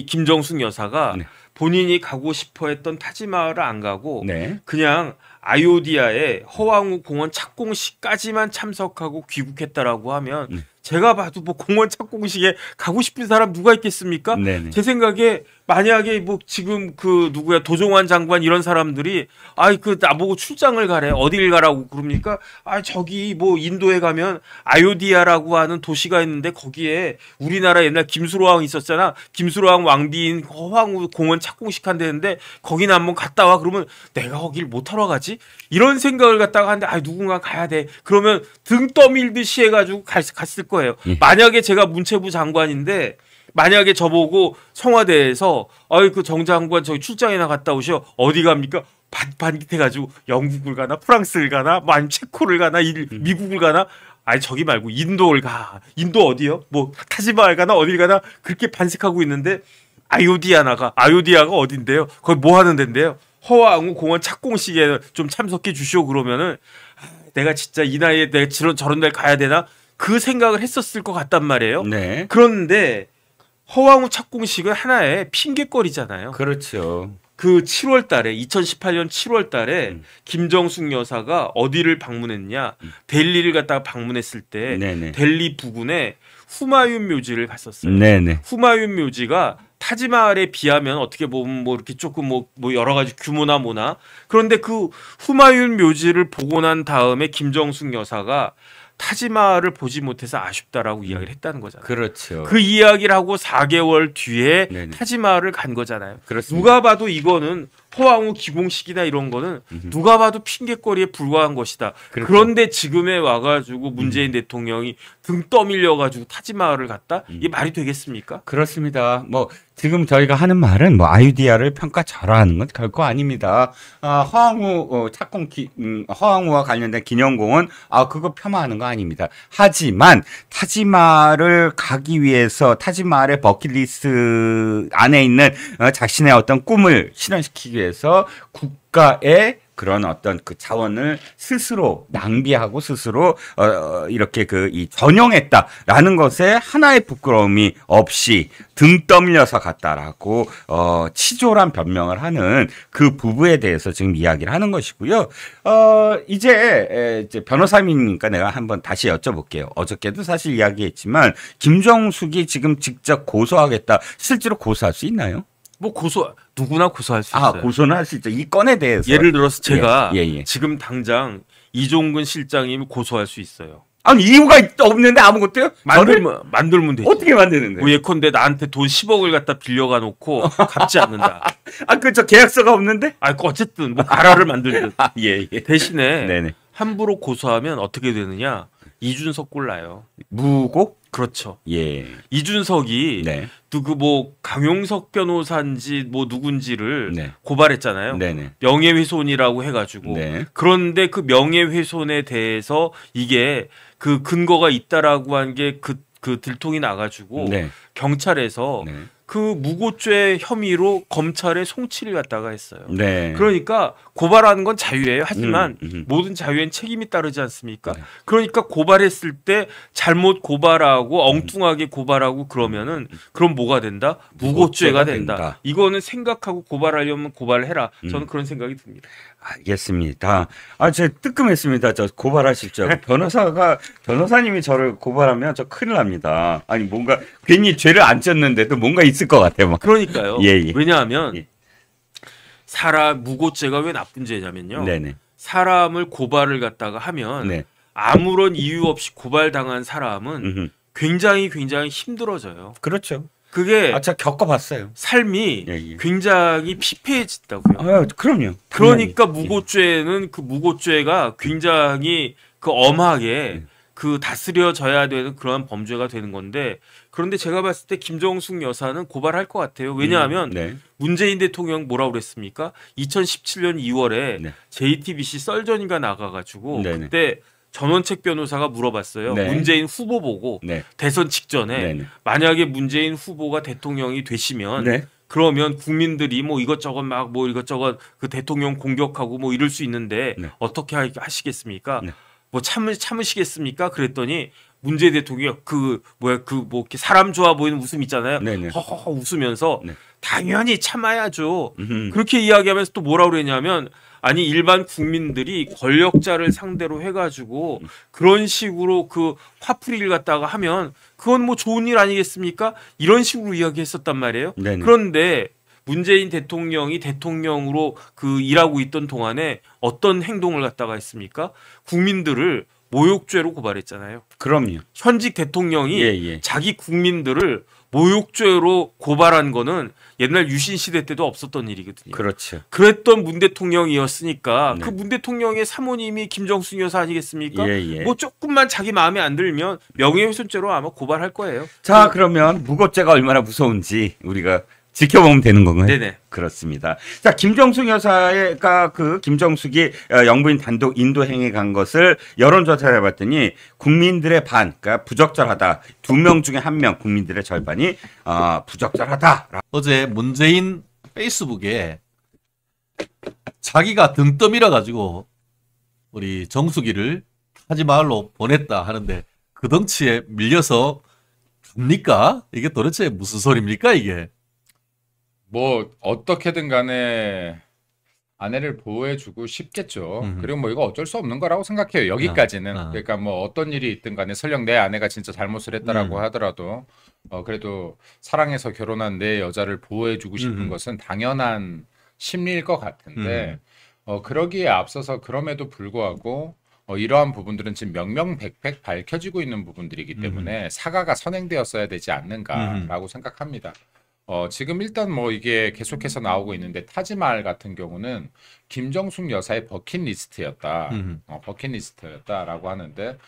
김정숙 여사가 네. 본인이 가고 싶어 했던 타지마를 안 가고 네. 그냥 아요디아의 허황우 공원 착공식까지만 참석하고 귀국했다라고 하면 제가 봐도 뭐 공원 착공식에 가고 싶은 사람 누가 있겠습니까? 네네. 제 생각에 만약에 뭐 지금 그 누구야 도종환 장관 이런 사람들이 그 나보고 출장을 가래 어딜 가라고 그럽니까? 저기 뭐 인도에 가면 아요디아라고 하는 도시가 있는데 거기에 우리나라 옛날 김수로왕 있었잖아. 김수로왕 왕비인 허황우 공원 착공식 한다는데 거기는 한번 갔다 와. 그러면 내가 거길 못 하러 가지? 이런 생각을 갖다가 하는데 누군가 가야 돼. 그러면 등 떠밀듯이 해가지고 갔을 거예요. 만약에 제가 문체부 장관인데 만약에 저보고 청와대에서 그 정 장관 저기 출장이나 갔다 오셔. 어디 갑니까? 반깃해가지고 영국을 가나 프랑스를 가나 뭐 아니면 체코를 가나 미국을 가나 저기 말고 인도를 가. 인도 어디요? 뭐 타지마할 가나 어딜 가나 그렇게 반색하고 있는데 아요디아가 어딘데요? 거기 뭐 하는 데인데요? 허황우 공원 착공식에 좀 참석해 주시오. 그러면은 내가 진짜 이 나이에 내가 저런 데 가야 되나? 그 생각을 했었을 것 같단 말이에요. 네. 그런데 허황우 착공식은 하나의 핑계거리잖아요. 그렇죠. 그 7월 달에 2018년 7월 달에 김정숙 여사가 어디를 방문했냐? 델리를 갖다가 방문했을 때 네네. 델리 부근에 후마윤 묘지를 갔었어요. 네네. 후마윤 묘지가 타지마할에 비하면 어떻게 보면 뭐 이렇게 조금 뭐 여러 가지 규모나 뭐나 그런데 그 후마윤 묘지를 보고 난 다음에 김정숙 여사가 타지마할을 보지 못해서 아쉽다라고 이야기를 했다는 거잖아요. 그렇죠. 그 이야기를 하고 4개월 뒤에 네네. 타지마할을 간 거잖아요. 그렇습니다. 누가 봐도 이거는 허황우 기공식이나 이런 거는 누가 봐도 핑계거리에 불과한 것이다. 그렇죠. 그런데 지금에 와가지고 문재인 대통령이 등 떠밀려가지고 타지마할을 갔다? 이게 말이 되겠습니까? 그렇습니다. 뭐 지금 저희가 하는 말은 뭐 아유디아를 평가절하하는 건 결코 아닙니다. 허황우 허황우와 관련된 기념공원 그거 폄하하는 거 아닙니다. 하지만 타지마할을 가기 위해서 타지마할의 버킷리스트 안에 있는 자신의 어떤 꿈을 실현시키기 위해서 국가의 그런 어떤 그 자원을 스스로 낭비하고 스스로 이렇게 이 전용했다라는 것에 하나의 부끄러움이 없이 등 떠밀려서 갔다라고 치졸한 변명을 하는 그 부부에 대해서 지금 이야기를 하는 것이고요. 이제 변호사님이니까 내가 한번 다시 여쭤볼게요. 어저께도 사실 이야기했지만 김정숙이 지금 직접 고소하겠다. 실제로 고소할 수 있나요? 뭐 누구나 고소할 수 있어요. 고소는 할 수 있죠. 이 건에 대해서. 예를 들어서 제가 예. 지금 당장 이종근 실장님이 고소할 수 있어요. 아니 이유가 없는데 아무것도요? 만들면 되죠. 어떻게 만드는데? 뭐 예컨대 나한테 돈 10억을 갖다 빌려가 놓고 갚지 않는다. 저 계약서가 없는데? 어쨌든 뭐 가라를 만들든. 예. 대신에 네네. 함부로 고소하면 어떻게 되느냐? 이준석 꼴나요. 무고? 그렇죠. 예. 이준석이 누구 뭐 강용석 변호사인지 뭐 누군지를 고발했잖아요. 네네. 명예훼손이라고 해가지고. 그런데 그 명예훼손에 대해서 이게 그 근거가 있다라고 한 게 그 들통이 나가지고 경찰에서 그 무고죄 혐의로 검찰에 송치를 갖다가 했어요. 그러니까 고발하는 건 자유예요. 하지만 모든 자유엔 책임이 따르지 않습니까? 그러니까 고발했을 때 잘못 고발하고 엉뚱하게 고발하고 그러면은 그럼 뭐가 된다? 무고죄가 된다. 이거는 생각하고 고발하려면 고발해라. 저는 그런 생각이 듭니다. 알겠습니다. 제가 뜨끔했습니다. 저 고발하실 줄 알고. 변호사님이 저를 고발하면 저 큰일 납니다. 아니 뭔가 괜히 죄를 안 졌는데도 뭔가 있을 것 같아요. 그러니까요. 예. 왜냐하면 사람 무고죄가 왜 나쁜 죄냐면요. 네네. 사람을 고발을 갖다가 하면 아무런 이유 없이 고발당한 사람은 굉장히 힘들어져요. 그렇죠. 그게 제가 겪어봤어요. 삶이 굉장히 피폐해진다고요. 그럼요. 그러니까 무고죄는 그 무고죄가 굉장히 그 엄하게 그 다스려져야 되는 그런 범죄가 되는 건데 그런데 제가 봤을 때 김정숙 여사는 고발할 것 같아요. 왜냐하면 문재인 대통령 뭐라고 그랬습니까? 2017년 2월에 JTBC 썰전인가 나가가지고 그때 전원책 변호사가 물어봤어요. 문재인 후보 보고 대선 직전에 만약에 문재인 후보가 대통령이 되시면 그러면 국민들이 뭐 이것저것 막 뭐 이것저것 그 대통령 공격하고 뭐 이럴 수 있는데 어떻게 하시겠습니까? 뭐 참으시겠습니까? 그랬더니 문재인 대통령이 뭐 이렇게 사람 좋아 보이는 웃음 있잖아요. 허허허 웃으면서 당연히 참아야죠. 그렇게 이야기하면서 또 뭐라고 그랬냐면 아니 일반 국민들이 권력자를 상대로 해가지고 그런 식으로 그 화풀이를 갖다가 하면 그건 뭐 좋은 일 아니겠습니까? 이런 식으로 이야기했었단 말이에요. 네네. 그런데 문재인 대통령이 대통령으로 그 일하고 있던 동안에 어떤 행동을 갖다가 했습니까? 국민들을 모욕죄로 고발했잖아요. 그럼요. 현직 대통령이 자기 국민들을 모욕죄로 고발한 거는 옛날 유신 시대 때도 없었던 일이거든요. 그렇죠. 그랬던 문 대통령이었으니까 그 문 대통령의 사모님이 김정숙 여사 아니겠습니까? 뭐 조금만 자기 마음에 안 들면 명예훼손죄로 아마 고발할 거예요. 자, 그러면 무고죄가 얼마나 무서운지 우리가 지켜보면 되는 건가요? 네네. 그렇습니다. 자, 김정숙 여사가 그 김정숙이 영부인 단독 인도 행에 간 것을 여론조사를 해봤더니 국민들의 반, 그러니까 부적절하다. 2명 중에 1명 국민들의 절반이 부적절하다. 어제 문재인 페이스북에 자기가 등 떠밀어 가지고 우리 정숙이를 타지마할로 보냈다 하는데 그 덩치에 밀려서 갑니까? 이게 도대체 무슨 소리입니까 이게? 뭐 어떻게든 간에 아내를 보호해주고 싶겠죠. 그리고 뭐 이거 어쩔 수 없는 거라고 생각해요. 여기까지는. 그러니까 뭐 어떤 일이 있든 간에 설령 내 아내가 진짜 잘못을 했다라고 하더라도 그래도 사랑해서 결혼한 내 여자를 보호해주고 싶은 것은 당연한 심리일 것 같은데 그러기에 앞서서 그럼에도 불구하고 이러한 부분들은 지금 명명백백 밝혀지고 있는 부분들이기 때문에 사과가 선행되었어야 되지 않는가라고 생각합니다. 지금 일단 뭐 이게 계속해서 나오고 있는데 타지말 같은 경우는 김정숙 여사의 버킷리스트였다. 버킷리스트였다라고 하는데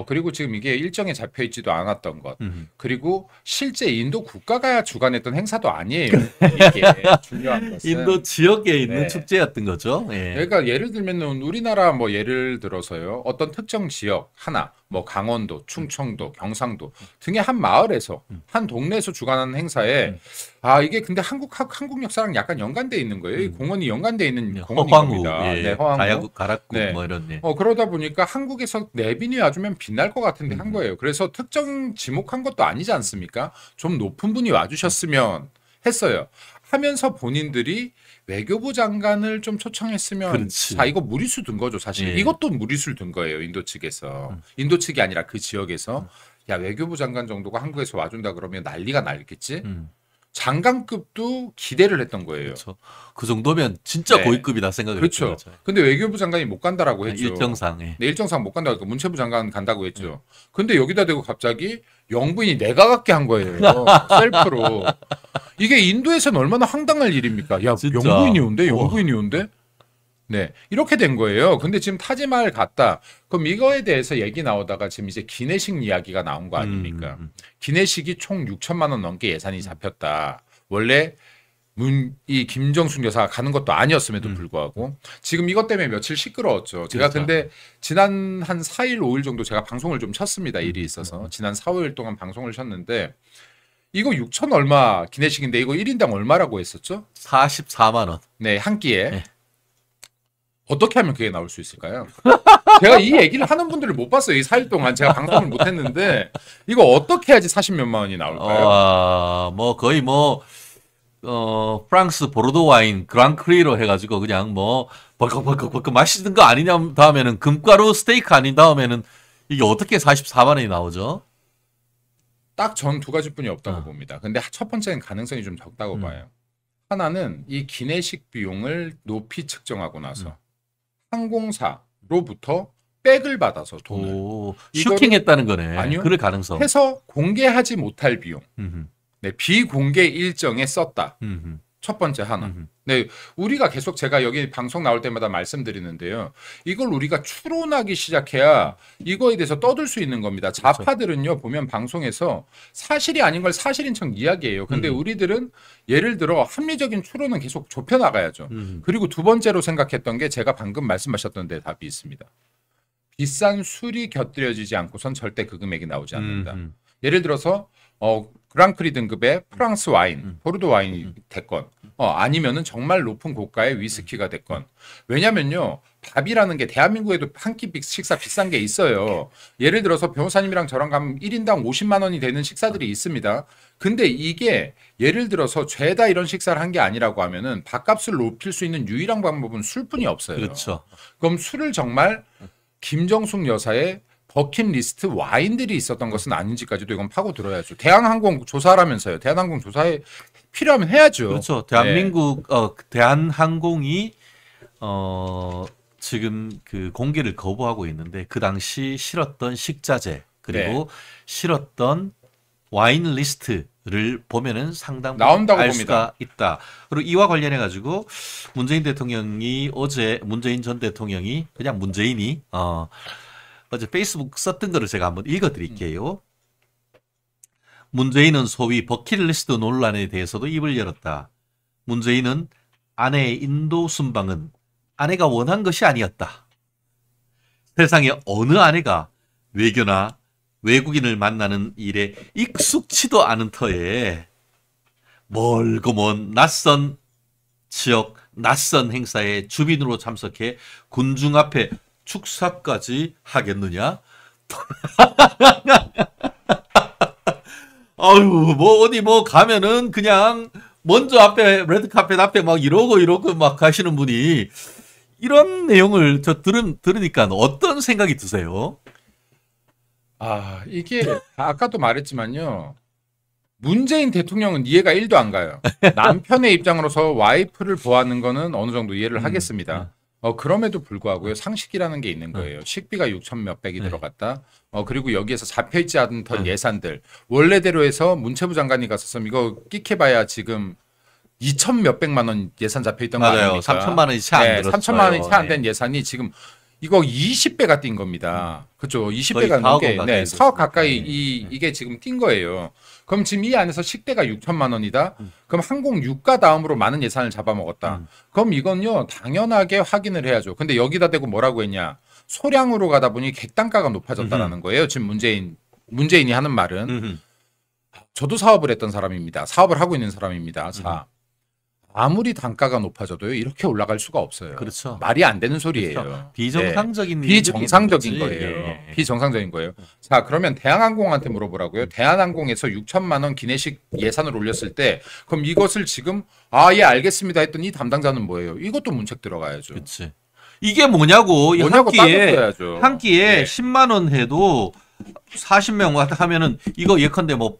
그리고 지금 이게 일정에 잡혀 있지도 않았던 것. 그리고 실제 인도 국가가 주관했던 행사도 아니에요. 이게 중요한 것은 인도 지역에 있는 축제였던 거죠. 그러니까 예를 들면 우리나라 뭐 예를 들어서요. 어떤 특정 지역 하나 뭐 강원도, 충청도, 경상도 등의 한 마을에서 한 동네에서 주관하는 행사에 이게 근데 한국 역사랑 약간 연관돼 있는 거예요. 이 공원이 연관돼 있는 공원인 겁니다. 허황우, 가락구 뭐 이런. 그러다 보니까 한국에서 내빈이 와주면 빛날 것 같은데 한 거예요. 그래서 특정 지목한 것도 아니지 않습니까? 좀 높은 분이 와주셨으면 했어요. 하면서 본인들이 외교부 장관을 좀 초청했으면 이거 무리수 든 거죠 사실. 이것도 무리수를 든 거예요 인도 측에서. 인도 측이 아니라 그 지역에서 야 외교부 장관 정도가 한국에서 와준다 그러면 난리가 날겠지. 장관급도 기대를 했던 거예요. 그렇죠. 그 정도면 진짜 고위급이다 생각을 했죠. 그렇죠. 근데 외교부 장관이 못 간다라고 했죠. 일정상. 네, 일정상 못 간다고. 문체부 장관 간다고 했죠. 근데 여기다 대고 갑자기 영부인이 내가 갖게 한 거예요. 셀프로. 이게 인도에서는 얼마나 황당할 일입니까? 야, 진짜? 영부인이 온대? 영부인이 온대? 네, 이렇게 된 거예요. 근데 지금 타지마을 갔다. 그럼 이거에 대해서 얘기 나오다가 지금 이제 기내식 이야기가 나온 거 아닙니까? 기내식이 총 6천만 원 넘게 예산이 잡혔다. 원래 이 김정숙 여사가 가는 것도 아니었음에도 불구하고 지금 이것 때문에 며칠 시끄러웠죠. 제가 근데 지난 한 4일, 5일 정도 제가 방송을 좀 쳤습니다. 일이 있어서. 지난 4, 5일 동안 방송을 쳤는데 이거 6천 얼마 기내식인데 이거 1인당 얼마라고 했었죠? 44만 원. 네, 한 끼에. 네. 어떻게 하면 그게 나올 수 있을까요? 제가 이 얘기를 하는 분들을 못 봤어요. 이 4일 동안 제가 방송을 못 했는데 이거 어떻게 해야지 40몇만 원이 나올까요? 뭐 거의 프랑스 보르도 와인 그랑크리로 해가지고 그냥 뭐 벌컥 마시는 거 아니냐 다음에는 금가루 스테이크 아닌 다음에는 이게 어떻게 44만 원이 나오죠? 딱 전 두 가지뿐이 없다고 봅니다. 근데 첫 번째는 가능성이 좀 적다고 봐요. 하나는 이 기내식 비용을 높이 측정하고 나서 항공사로부터 백을 받아서 돈을 슈킹했다는 거네. 아니요. 그럴 가능성. 해서 공개하지 못할 비용. 네, 비공개 일정에 썼다. 첫 번째 하나. 네, 우리가 계속 제가 여기 방송 나올 때마다 말씀드리는데요. 이걸 우리가 추론하기 시작해야 이거에 대해서 떠들 수 있는 겁니다. 좌파들은요, 보면 방송에서 사실이 아닌 걸 사실인 척 이야기해요. 근데 우리들은 예를 들어 합리적인 추론은 계속 좁혀나가야죠. 그리고 두 번째로 생각했던 게 제가 방금 말씀하셨던 데 답이 있습니다. 비싼 술이 곁들여지지 않고선 절대 그 금액이 나오지 않는다. 예를 들어서 그랑크리 등급의 프랑스 와인, 포르도 와인이 됐건 아니면은 정말 높은 고가의 위스키가 됐건. 왜냐면요, 밥이라는 게 대한민국에도 한 끼 식사 비싼 게 있어요. 예를 들어서 변호사님이랑 저랑 가면 1인당 50만 원이 되는 식사들이 있습니다. 근데 이게 예를 들어서 죄다 이런 식사를 한 게 아니라고 하면은 밥값을 높일 수 있는 유일한 방법은 술뿐이 없어요. 그렇죠. 그럼 술을 정말 김정숙 여사의 버킷리스트 와인들이 있었던 것은 아닌지까지도 이건 파고 들어야죠. 대한항공 조사라면서요. 대한항공 조사에 필요하면 해야죠. 그렇죠. 대한민국 대한항공이 지금 그 공개를 거부하고 있는데 그 당시 실었던 식자재 그리고 실었던 와인 리스트를 보면은 상당 나온다고 알 봅니다. 수가 있다. 그리고 이와 관련해 가지고 문재인 대통령이 어제 문재인 전 대통령이 그냥 문재인이 어제 페이스북 썼던 거를 제가 한번 읽어드릴게요. 문재인은 소위 버킷리스트 논란에 대해서도 입을 열었다. 문재인은 아내의 인도 순방은 아내가 원한 것이 아니었다. 세상에 어느 아내가 외교나 외국인을 만나는 일에 익숙치도 않은 터에 멀고 먼 낯선 지역, 낯선 행사에 주빈으로 참석해 군중 앞에 축사까지 하겠느냐? 아유, 뭐 어디 뭐 가면은 그냥 먼저 앞에 레드카펫 앞에 막 이러고 막 가시는 분이 이런 내용을 저 들으니까 어떤 생각이 드세요? 이게 아까도 말했지만요. 문재인 대통령은 이해가 1도 안 가요. 남편의 입장으로서 와이프를 보하는 거는 어느 정도 이해를 하겠습니다. 그럼에도 불구하고요. 상식이라는 게 있는 거예요. 식비가 6천 몇백이 들어갔다. 그리고 여기에서 잡혀있지 않던 예산들. 원래대로 해서 문체부 장관이 갔었으면 이거 끽해봐야 지금 2천 몇백만 원 예산 잡혀있던 거 아닙니까? 3천만 원이 채 안 들었어요. 3천만 원이 채 안 된 예산이 지금 이거 20배가 뛴 겁니다. 그렇죠. 20배가 넘게 4억 가까이 이게 지금 뛴 거예요. 그럼 지금 이 안에서 식대가 6천만 원이다. 그럼 항공 유가 다음으로 많은 예산을 잡아먹었다. 그럼 이건요 당연하게 확인을 해야죠. 근데 여기다 대고 뭐라고 했냐. 소량으로 가다 보니 객단가가 높아졌다라는 거예요. 지금 문재인이 하는 말은 저도 사업을 했던 사람입니다. 사업을 하고 있는 사람입니다. 자. 아무리 단가가 높아져도요 이렇게 올라갈 수가 없어요. 그렇죠. 말이 안 되는 소리예요. 그렇죠. 비정상적인 비정상적인 거예요. 비정상적인 거예요. 자 그러면 대한항공한테 물어보라고요. 대한항공에서 6천만 원 기내식 예산을 올렸을 때 그럼 이것을 지금 예 알겠습니다 했더니 이 담당자는 뭐예요? 이것도 문책 들어가야죠. 그렇지. 이게 뭐냐고 한 끼에 10만 원 해도 40명 하면은 이거 예컨대 뭐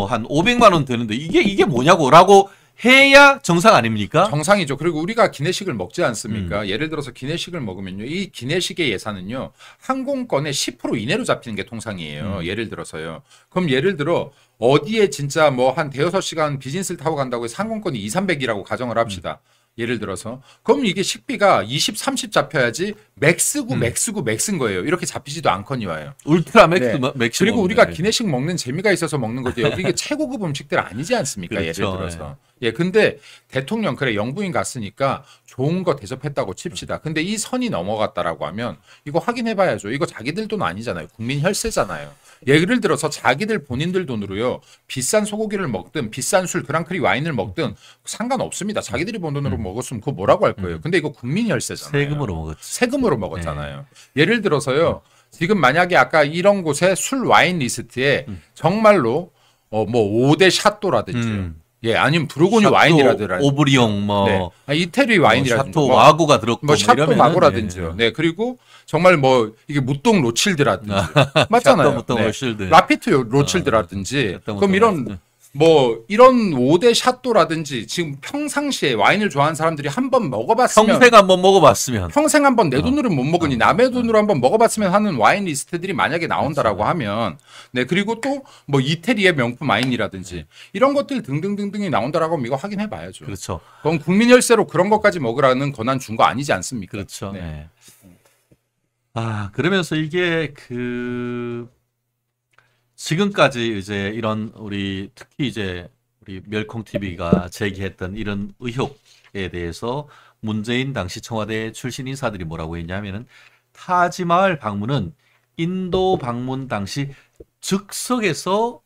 한 500만 원 되는데 이게 뭐냐고라고 해야 정상 아닙니까? 정상이죠. 그리고 우리가 기내식을 먹지 않습니까? 예를 들어서 기내식을 먹으면요. 이 기내식의 예산은요. 항공권의 10% 이내로 잡히는 게 통상이에요. 예를 들어서요. 그럼 예를 들어 어디에 진짜 뭐 한 대여섯 시간 비즈니스를 타고 간다고 해서 항공권이 200~300이라고 가정을 합시다. 예를 들어서 그럼 이게 식비가 20, 30 잡혀야지 맥스인 거예요. 이렇게 잡히지도 않거니와요. 울트라 맥스 그리고 우리가 기내식 먹는 재미가 있어서 먹는 거지 여기 이게 최고급 음식들 아니지 않습니까? 그렇죠. 예를 들어서 근데 대통령 그래 영부인 갔으니까 좋은 거 대접했다고 칩시다. 근데 이 선이 넘어갔다라고 하면 이거 확인해봐야죠. 이거 자기들 돈 아니잖아요. 국민 혈세잖아요. 예를 들어서 자기들 본인들 돈으로요 비싼 소고기를 먹든 비싼 술 그랑크리 와인을 먹든 상관없습니다. 자기들이 번 돈으로 먹었으면 그거 뭐라고 할 거예요. 근데 이거 국민 혈세잖아요. 세금으로 먹었지. 세금으로 먹었잖아요. 예를 들어서요 지금 만약에 아까 이런 곳에 술 와인 리스트에 정말로 뭐 5대 샤또라든지 아니면 부르고뉴 와인이라든지 오브리옹 뭐 이태리 와인이라든지 샤또 와구가 들었고 뭐 샤또 마고라든지요. 그리고 정말 뭐 이게 무똥 로칠드라든지 맞잖아요. 무똥 로칠드. 라피트 로칠드라든지 그럼 이런 뭐 이런 5대 샤또라든지 지금 평상시에 와인을 좋아하는 사람들이 한번 먹어봤으면 평생 한번 먹어봤으면 평생 한번 내 돈으로 못 먹으니 남의 돈으로 한번 먹어봤으면 하는 와인 리스트들이 만약에 나온다라고 하면 그리고 또 뭐 이태리의 명품 와인이라든지 이런 것들 등등등등이 나온다라고 하면 이거 확인해 봐야죠. 그렇죠. 그럼 국민 혈세로 그런 것까지 먹으라는 권한 준 거 아니지 않습니까? 그렇죠. 그러면서 이게 지금까지 이제 이런 특히 이제 우리 멸콩 TV가 제기했던 이런 의혹에 대해서 문재인 당시 청와대 출신 인사들이 뭐라고 했냐면은 타지마을 방문은 인도 방문 당시 즉석에서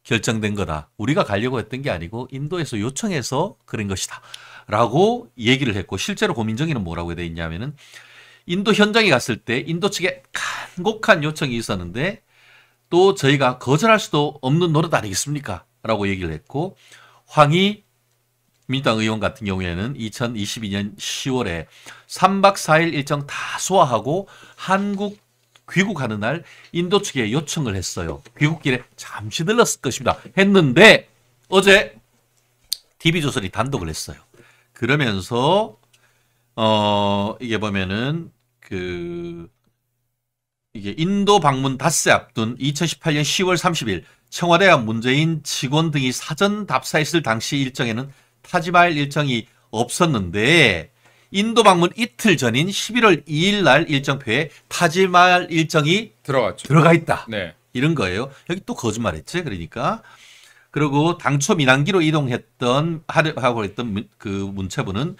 결정된 거다. 우리가 가려고 했던 게 아니고 인도에서 요청해서 그런 것이다. 라고 얘기를 했고 실제로 고민정의는 뭐라고 돼 있냐면은 인도 현장에 갔을 때 인도 측에 간곡한 요청이 있었는데 또 저희가 거절할 수도 없는 노릇 아니겠습니까? 라고 얘기를 했고 황희 민주당 의원 같은 경우에는 2022년 10월에 3박 4일 일정 다 소화하고 한국 귀국하는 날 인도 측에 요청을 했어요. 귀국길에 잠시 들렀을 것입니다. 했는데 어제 TV조선이 단독을 했어요. 그러면서 이게 보면은 이게 인도 방문 닷새 앞둔 2018년 10월 30일 청와대와 문재인 직원 등이 사전 답사했을 당시 일정에는 타지마할 일정이 없었는데 인도 방문 이틀 전인 11월 2일 날 일정표에 타지마할 일정이 들어가 있다. 네. 이런 거예요. 여기 또 거짓말했지. 그러니까 그리고 당초 민항기로 하고 했던 그 문체부는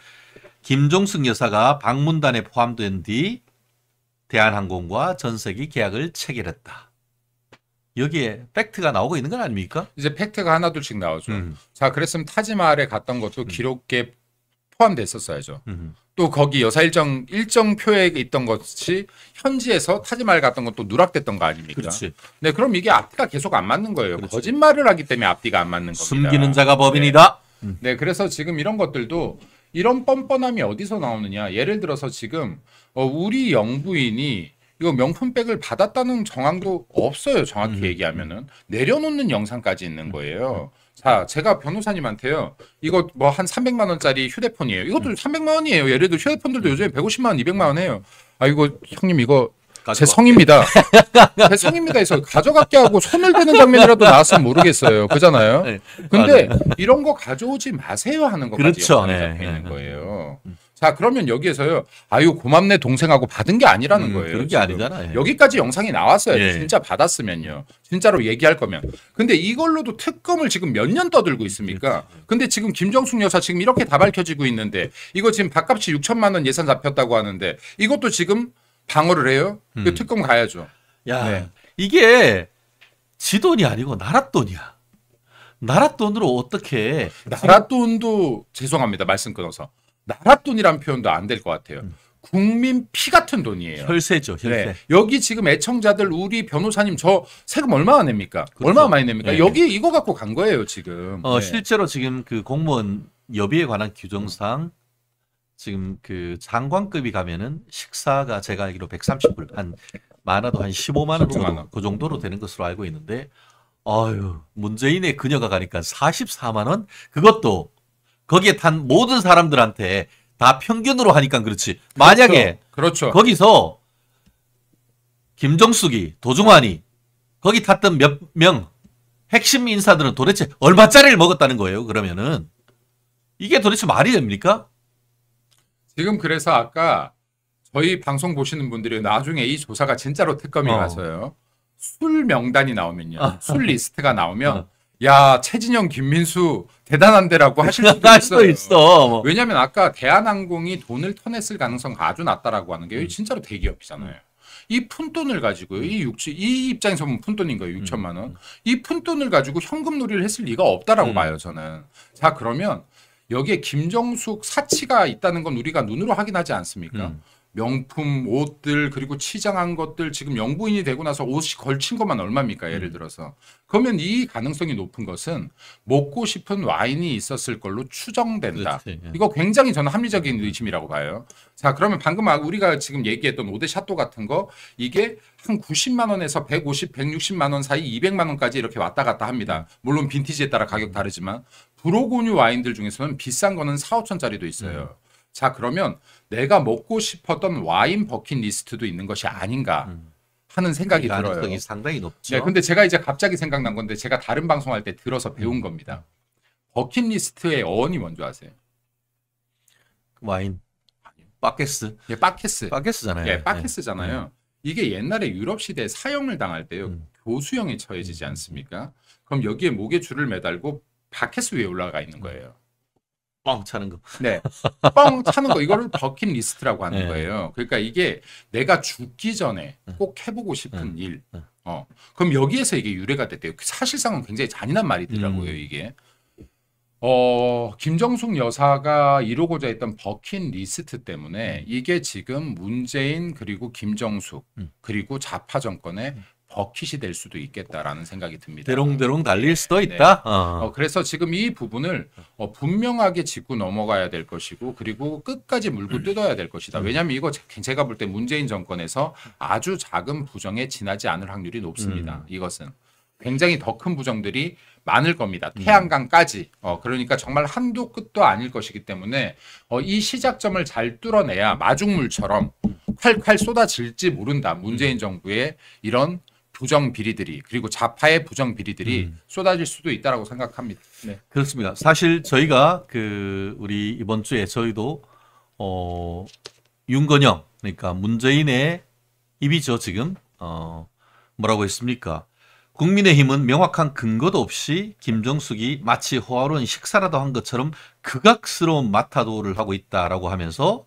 김종숙 여사가 방문단에 포함된 뒤 대한항공과 전세기 계약을 체결했다. 여기에 팩트가 나오고 있는 건 아닙니까? 이제 팩트가 하나둘씩 나오죠. 자, 그랬으면 타지마할에 갔던 것도 기록에 포함됐었어야죠. 또 거기 여사 일정표에 있던 것이 현지에서 타지마할 갔던 것도 누락됐던 거 아닙니까? 그렇지. 네, 그럼 이게 앞뒤가 계속 안 맞는 거예요. 그렇지. 거짓말을 하기 때문에 앞뒤가 안 맞는 겁니다. 숨기는 자가 법인이다. 네, 그래서 지금 이런 것들도 이런 뻔뻔함이 어디서 나오느냐. 예를 들어서 지금 우리 영부인이 이거 명품백을 받았다는 정황도 없어요. 정확히 얘기하면은 내려놓는 영상까지 있는 거예요. 자, 제가 변호사님한테요. 이거 뭐 한 300만 원짜리 휴대폰이에요. 이것도 300만 원이에요. 예를 들어 휴대폰들도 요즘에 150만 원, 200만 원 해요. 아, 이거 형님 이거 제 성입니다. 제 성입니다 해서 가져갈게 하고 손을 대는 장면이라도 나왔으면 모르겠어요. 그잖아요. 네, 근데 이런 거 가져오지 마세요 하는 것까지 그렇죠. 영상이 잡혀 있는 거예요. 자, 그러면 여기에서요. 아유, 고맙네 동생하고 받은 게 아니라는 거예요. 그런 게 지금. 아니잖아요. 여기까지 영상이 나왔어요. 예. 진짜 받았으면요. 진짜로 얘기할 거면. 근데 이걸로도 특검을 지금 몇 년 떠들고 있습니까? 근데 지금 김정숙 여사 지금 이렇게 다 밝혀지고 있는데 이거 지금 밥값이 6천만 원 예산 잡혔다고 하는데 이것도 지금 방어를 해요? 그 특검 가야죠. 야, 네. 이게 지 돈이 아니고 나라 돈이야. 나라 돈으로 어떻게 나라 돈도 죄송합니다. 말씀 끊어서. 나라 돈이란 표현도 안 될 것 같아요. 국민 피 같은 돈이에요. 혈세죠, 혈세. 네. 여기 지금 애청자들 우리 변호사님 저 세금 얼마나 냅니까? 그렇죠. 얼마나 많이 냅니까? 네. 여기 이거 갖고 간 거예요 지금. 네. 실제로 지금 그 공무원 여비에 관한 규정상 지금 그 장관급이 가면은 식사가 제가 알기로 130불 한 많아도 한 15만 원 정도 그 정도로 되는 것으로 알고 있는데 아유 문재인의 그녀가 가니까 44만 원 그것도 거기에 탄 모든 사람들한테 다 평균으로 하니까 그렇지. 만약에 그렇죠. 거기서 김정숙이 도중환이 거기 탔던 몇 명 핵심 인사들은 도대체 얼마짜리를 먹었다는 거예요. 그러면은 이게 도대체 말이 됩니까? 지금 그래서 아까 저희 방송 보시는 분들이 나중에 이 조사가 진짜로 특검이 와서요. 술 명단이 나오면요. 술 리스트가 나오면 야 최진영 김민수 대단한데라고 하실 수도 있어요. 왜냐하면 아까 대한항공이 돈을 터냈을 가능성이 아주 낮다라고 하는 게 진짜로 대기업이잖아요. 이 푼돈을 가지고 이 입장에서 보면 푼돈인 거예요. 6천만 원. 이 푼돈을 가지고 현금놀이를 했을 리가 없다라고 봐요. 저는. 자 그러면 여기에 김정숙 사치가 있다는 건 우리가 눈으로 확인하지 않습니까? 명품 옷들 그리고 치장한 것들 지금 영부인이 되고 나서 옷이 걸친 것만 얼마입니까? 예를 들어서. 그러면 이 가능성이 높은 것은 먹고 싶은 와인이 있었을 걸로 추정된다. 그렇지. 이거 굉장히 저는 합리적인 의심이라고 봐요. 자 그러면 방금 우리가 지금 얘기했던 오데 샤또 같은 거 이게 한 90만 원에서 150, 160만 원 사이 200만 원까지 이렇게 왔다 갔다 합니다. 물론 빈티지에 따라 가격 다르지만 브로고뉴 와인들 중에서는 비싼 거는 4, 5천짜리도 있어요. 자 그러면 내가 먹고 싶었던 와인 버킷리스트도 있는 것이 아닌가 하는 생각이 들어요. 가능성이 상당히 높죠. 네, 근데 제가 이제 갑자기 생각난 건데 제가 다른 방송할 때 들어서 배운 겁니다. 버킷리스트의 어원이 뭔지 아세요? 와인. 바케스. 예, 바케스. 바케스잖아요. 예, 바케스잖아요. 이게 옛날에 유럽 시대에 사형을 당할 때요. 교수형에 처해지지 않습니까? 그럼 여기에 목에 줄을 매달고 바케스 위에 올라가 있는 거예요. 뻥 차는 거. 네. 뻥 차는 거. 이거를 버킷리스트라고 하는 거예요. 그러니까 이게 내가 죽기 전에 꼭 해보고 싶은 일, 그럼 여기에서 이게 유래가 됐대요. 사실상은 굉장히 잔인한 말이더라고요, 이게. 김정숙 여사가 이루고자 했던 버킷리스트 때문에 이게 지금 문재인 그리고 김정숙 그리고 좌파 정권의 버킷이 될 수도 있겠다라는 생각이 듭니다. 대롱대롱 달릴 수도 있다. 그래서 지금 이 부분을 분명하게 짚고 넘어가야 될 것이고 그리고 끝까지 물고 뜯어야 될 것이다. 왜냐하면 이거 제가 볼 때 문재인 정권에서 아주 작은 부정에 지나지 않을 확률이 높습니다. 이것은 굉장히 더 큰 부정들이 많을 겁니다. 태양광까지. 그러니까 정말 한도 끝도 아닐 것이기 때문에 이 시작점을 잘 뚫어내야 마중물처럼 칼칼 쏟아질지 모른다. 문재인 정부의 이런 부정 비리들이 그리고 좌파의 부정 비리들이 쏟아질 수도 있다라고 생각합니다. 네. 그렇습니다. 사실 저희가 우리 이번 주에 저희도 윤건영 그러니까 문재인의 입이죠 지금 뭐라고 했습니까? 국민의힘은 명확한 근거도 없이 김정숙이 마치 호화로운 식사라도 한 것처럼 극악스러운 마타도를 하고 있다라고 하면서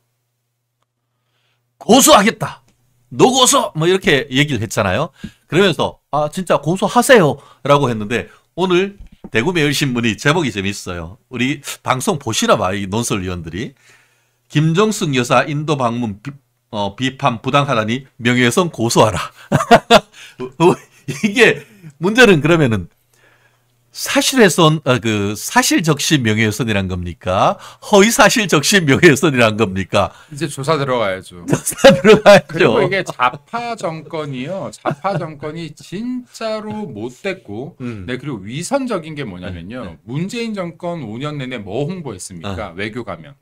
고소하겠다. 노고소 뭐 이렇게 얘기를 했잖아요. 그러면서 진짜 고소하세요라고 했는데 오늘 대구매일신문이 제목이 재밌어요. 우리 방송 보시나 봐 이 논설위원들이 김정숙 여사 인도 방문 비판 부당하다니 명예훼손 고소하라. 이게 문제는 그러면은 사실훼손 사실 적시 명예훼손이란 겁니까? 허위 사실 적시 명예훼손이란 겁니까? 이제 조사 들어가야죠. 조사 들어가야죠. 그리고 이게 좌파 정권이요. 좌파 정권이 진짜로 못됐고, 네 그리고 위선적인 게 뭐냐면요. 문재인 정권 5년 내내 뭐 홍보했습니까? 외교 가면.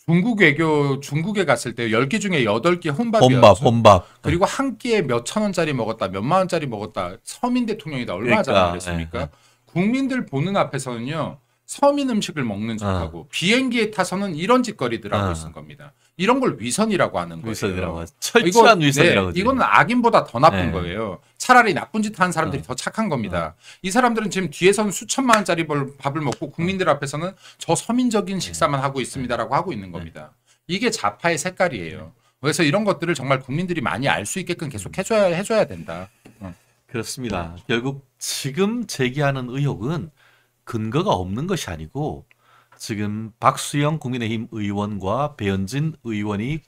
중국 외교 중국에 갔을 때 10개 중에 8개 혼밥이었죠. 혼밥. 그리고 한 끼에 몇천 원짜리 먹었다, 몇만 원짜리 먹었다. 서민 대통령이다. 얼마나 잘하겠습니까? 국민들 보는 앞에서는요. 서민 음식을 먹는 척하고 비행기에 타서는 이런 짓거리들 하고 있는 겁니다. 이런 걸 위선이라고 하는 거예요. 위선이라고 철저한 위선이라고. 네, 이거는 악인보다 더 나쁜 거예요. 차라리 나쁜 짓 하는 사람들이 더 착한 겁니다. 이 사람들은 지금 뒤에서는 수천만 원짜리 밥을 먹고 국민들 앞에서는 저 서민적인 식사만 하고 있습니다라고 하고 있는 겁니다. 이게 좌파의 색깔이에요. 그래서 이런 것들을 정말 국민들이 많이 알 수 있게끔 계속 해줘야 된다. 그렇습니다. 결국 지금 제기하는 의혹은 근거가 없는 것이 아니고 지금 박수영 국민의힘 의원과 배현진 의원이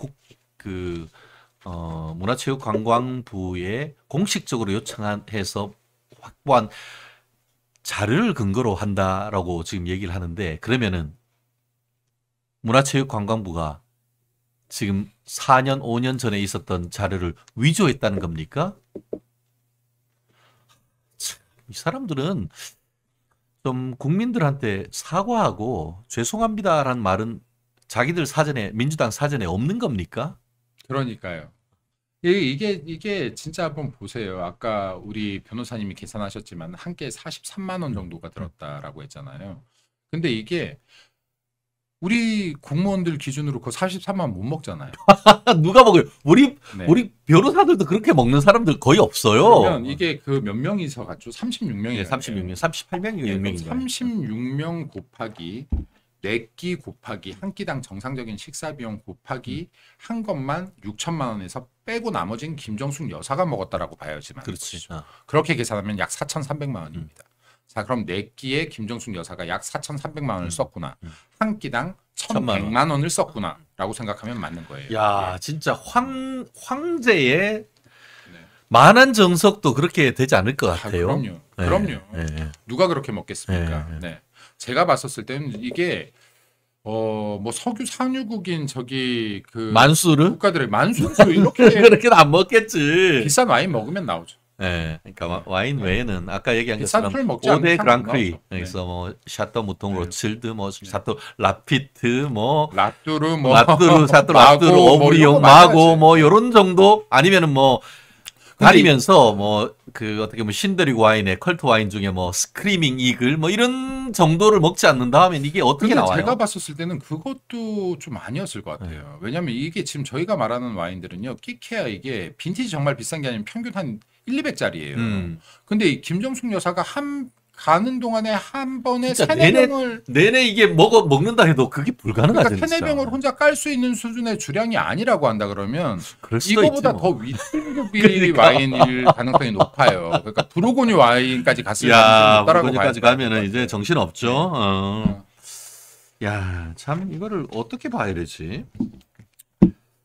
문화체육관광부에 공식적으로 요청해서 확보한 자료를 근거로 한다라고 지금 얘기를 하는데 그러면은 문화체육관광부가 지금 4년, 5년 전에 있었던 자료를 위조했다는 겁니까? 이 사람들은 좀 국민들한테 사과하고 죄송합니다라는 말은 자기들 사전에 민주당 사전에 없는 겁니까? 그러니까요. 이게 진짜 한번 보세요. 아까 우리 변호사님이 계산하셨지만 한 끼에 43만 원 정도가 들었다라고 했잖아요. 근데 이게 우리 공무원들 기준으로 그 43만 원 못 먹잖아요. 누가 먹어요? 우리 변호사들도 그렇게 먹는 사람들 거의 없어요. 그러면 이게 그 몇 명이서 갔죠? 36명이에요. 네, 36명, 38명이고 6명인가요? 36명 곱하기 4끼 곱하기 한 끼당 정상적인 식사 비용 곱하기 한 것만 6천만 원에서 빼고 나머지는 김정숙 여사가 먹었다라고 봐야지만. 그렇지. 그렇게 계산하면 약 4,300만 원입니다. 자, 그럼 4끼에 김정숙 여사가 약 4,300만 원을 썼구나. 한 끼당 1,100만 원을 썼구나라고 생각하면 맞는 거예요. 야, 진짜 황제의 만한 정석도 그렇게 되지 않을 것 같아요. 그럼요. 그럼요. 누가 그렇게 먹겠습니까? 네. 제가 봤었을 때는 이게 뭐 석유 상류국인 저기 그 만수르 국가들의 만수르 이렇게 그렇게는 안 먹겠지. 비싼 와인 먹으면 나오죠. 네, 그러니까 와인 외에는 아까 얘기한 것처럼 오데 그랑크리, 그래서 뭐 샤또 무통 로칠드, 뭐 샤또 라피트, 뭐 라뚜르, 샤또 라뚜르, 오브리옹, 마고, 뭐 이런 정도 아니면은 뭐 다니면서 뭐 그 어떻게 보면 신더릭 와인의 컬트 와인 중에 뭐 스크리밍 이글 뭐 이런 정도를 먹지 않는다 하면 이게 어떻게 나와요? 제가 봤었을 때는 그것도 좀 아니었을 것 같아요. 왜냐하면 이게 지금 저희가 말하는 와인들은요, 끼케야 이게 빈티지 정말 비싼 게 아니면 평균 한 1, 200짜리예요. 근데 이 김정숙 여사가 한 가는 동안에 한 번에 3-4병을 내내 이게 먹는다 해도 그게 불가능하죠. 그러니까 3-4병을 혼자 깔 수 있는 수준의 주량이 아니라고 한다 그러면 이거보다 더 윗등급이 그러니까. 와인일 가능성이 높아요. 그러니까 부르고뉴 와인까지 갔을 때 부르고뉴까지 가면은 이제 정신 없죠. 야, 참 이거를 어떻게 봐야 되지?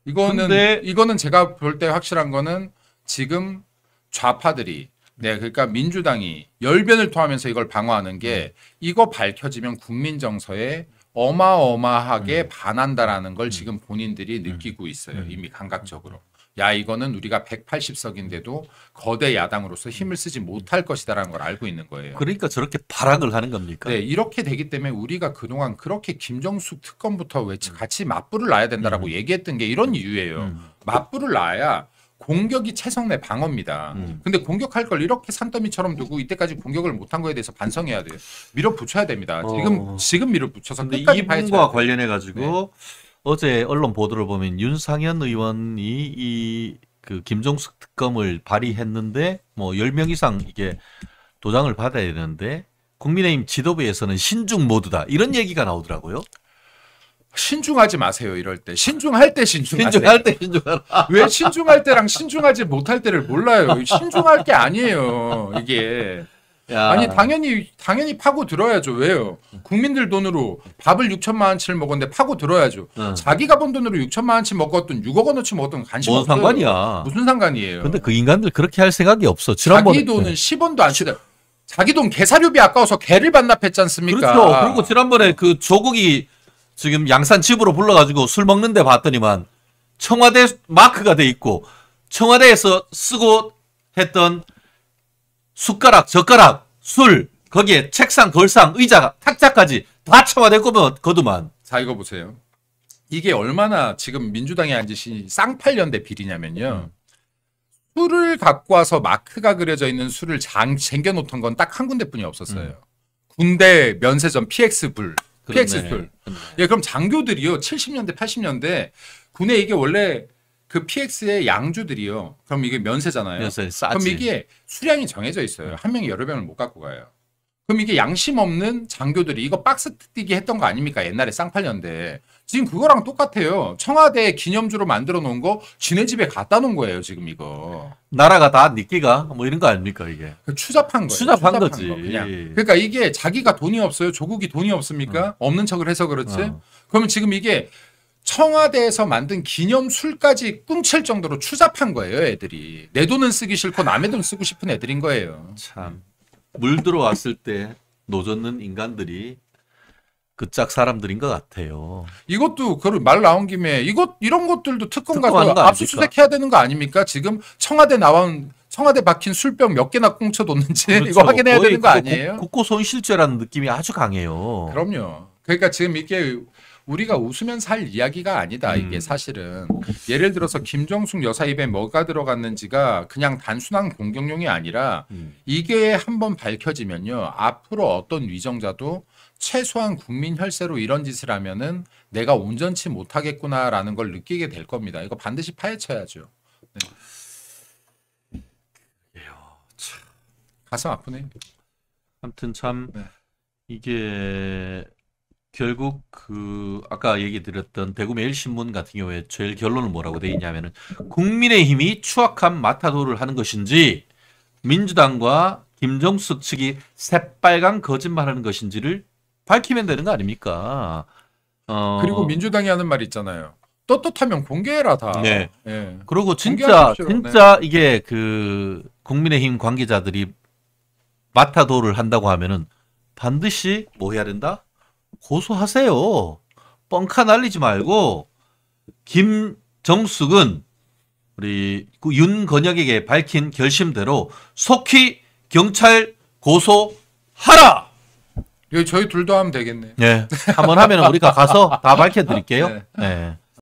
이거는 제가 볼 때 확실한 거는 지금 좌파들이 그러니까 민주당이 열변을 토하면서 이걸 방어하는 게 이거 밝혀지면 국민 정서에 어마어마하게 반한다라는 걸 지금 본인들이 느끼고 있어요. 이미 감각적으로. 야, 이거는 우리가 180석인데도 거대 야당으로서 힘을 쓰지 못할 것이다라는 걸 알고 있는 거예요. 그러니까 저렇게 발악을 하는 겁니까? 네, 이렇게 되기 때문에 우리가 그동안 그렇게 김정숙 특검부터 같이 맞불을 놔야 된다라고 얘기했던 게 이런 이유예요. 맞불을 놔야 공격이 최성 내 방어입니다. 근데 공격할 걸 이렇게 산더미처럼 두고 이때까지 공격을 못한 거에 대해서 반성해야 돼요. 밀어붙여야 됩니다. 지금 밀어붙여서 끝까지 파헤쳐야 돼요. 이분과 관련해 가지고 어제 언론 보도를 보면 윤상현 의원이 그 김정숙 특검을 발의했는데 뭐 10명 이상 이게 도장을 받아야 되는데 국민의힘 지도부에서는 신중 모드다 이런 얘기가 나오더라고요. 신중하지 마세요. 이럴 때 신중할 때 신중하세요. 신중할 때 신중하라. 왜 신중할 때랑 신중하지 못할 때를 몰라요. 신중할 게 아니에요. 이게. 야. 아니 당연히 파고 들어야죠. 왜요? 국민들 돈으로 밥을 6천만 원치를 먹었는데 파고 들어야죠. 자기가 번 돈으로 6천만 원치 먹었던 6억 원어치 먹었던 관심 뭔 없어요. 상관이야. 무슨 상관이에요. 근데 그 인간들 그렇게 할 생각이 없어. 자기 돈은 10원도 안 치다. 자기 돈 개사료비 아까워서 개를 반납했지 않습니까? 그렇죠. 그리고 지난번에 그 조국이 지금 양산 집으로 불러가지고 술 먹는데 봤더니만 청와대 마크가 돼 있고 청와대에서 쓰고 했던 숟가락, 젓가락, 술, 거기에 책상, 돌상, 의자, 탁자까지 다 청와대 거두만. 자, 이거 보세요. 이게 얼마나 지금 민주당이 한 짓이 쌍팔년대 비리냐면요. 술을 갖고 와서 마크가 그려져 있는 술을 쟁겨놓던 건 딱 한 군데뿐이 없었어요. 군대 면세점 PX불. PX불. 예, 그럼 장교들이요. 70년대, 80년대 군에 이게 원래 그 PX의 양주들이요. 그럼 이게 면세잖아요. 면세, 싸지. 그럼 이게 수량이 정해져 있어요. 한 명이 여러 병을 못 갖고 가요. 그럼 이게 양심 없는 장교들이 이거 박스 뛰기 했던 거 아닙니까? 옛날에 쌍팔년대. 지금 그거랑 똑같아요. 청와대 기념주로 만들어 놓은 거 지네 집에 갖다 놓은 거예요. 지금 이거. 나라가 다 니끼가 뭐 이런 거 아닙니까 이게. 추잡한 거예요. 추잡한 거지. 그냥. 그러니까 이게 자기가 돈이 없어요. 조국이 돈이 없습니까? 없는 척을 해서 그렇지. 그러면 지금 이게 청와대에서 만든 기념술까지 꿍칠 정도로 추잡한 거예요. 애들이. 내 돈은 쓰기 싫고 남의 돈 쓰고 싶은 애들인 거예요. 참. 물 들어왔을 때 노젓는 인간들이 그 짝 사람들인 것 같아요. 이것도 말 나온 김에 이런 것들도 특검 가서 압수수색 해야 되는 거 아닙니까? 지금 청와대 박힌 술병 몇 개나 꽁쳐뒀는지 그렇죠. 이거 확인해야 되는 거 아니에요? 국고손실죄라는 느낌이 아주 강해요. 그럼요. 그러니까 지금 이게 우리가 웃으면 살 이야기가 아니다. 이게 사실은. 예를 들어서 김정숙 여사 입에 뭐가 들어갔는지가 그냥 단순한 공격용이 아니라 이게 한번 밝혀지면요. 앞으로 어떤 위정자도 최소한 국민 혈세로 이런 짓을 하면은 내가 온전치 못하겠구나라는 걸 느끼게 될 겁니다. 이거 반드시 파헤쳐야죠. 네. 가슴 아프네. 아무튼 참 이게 결국 그 아까 얘기 드렸던 대구 매일신문 같은 경우에 제일 결론은 뭐라고 돼 있냐면은 국민의힘이 추악한 마타도를 하는 것인지 민주당과 김정숙 측이 새빨간 거짓말하는 것인지를 밝히면 되는 거 아닙니까? 그리고 민주당이 하는 말이 있잖아요. 떳떳하면 공개해라 다. 네. 네. 그리고 진짜 네. 이게 그 국민의힘 관계자들이 마타도를 한다고 하면은 반드시 뭐 해야 된다? 고소하세요. 뻥카 날리지 말고 김정숙은 우리 윤건혁에게 밝힌 결심대로 속히 경찰 고소하라. 저희 둘도 하면 되겠네. 네. 한번 하면 우리가 가서 다 밝혀드릴게요. 네. 네.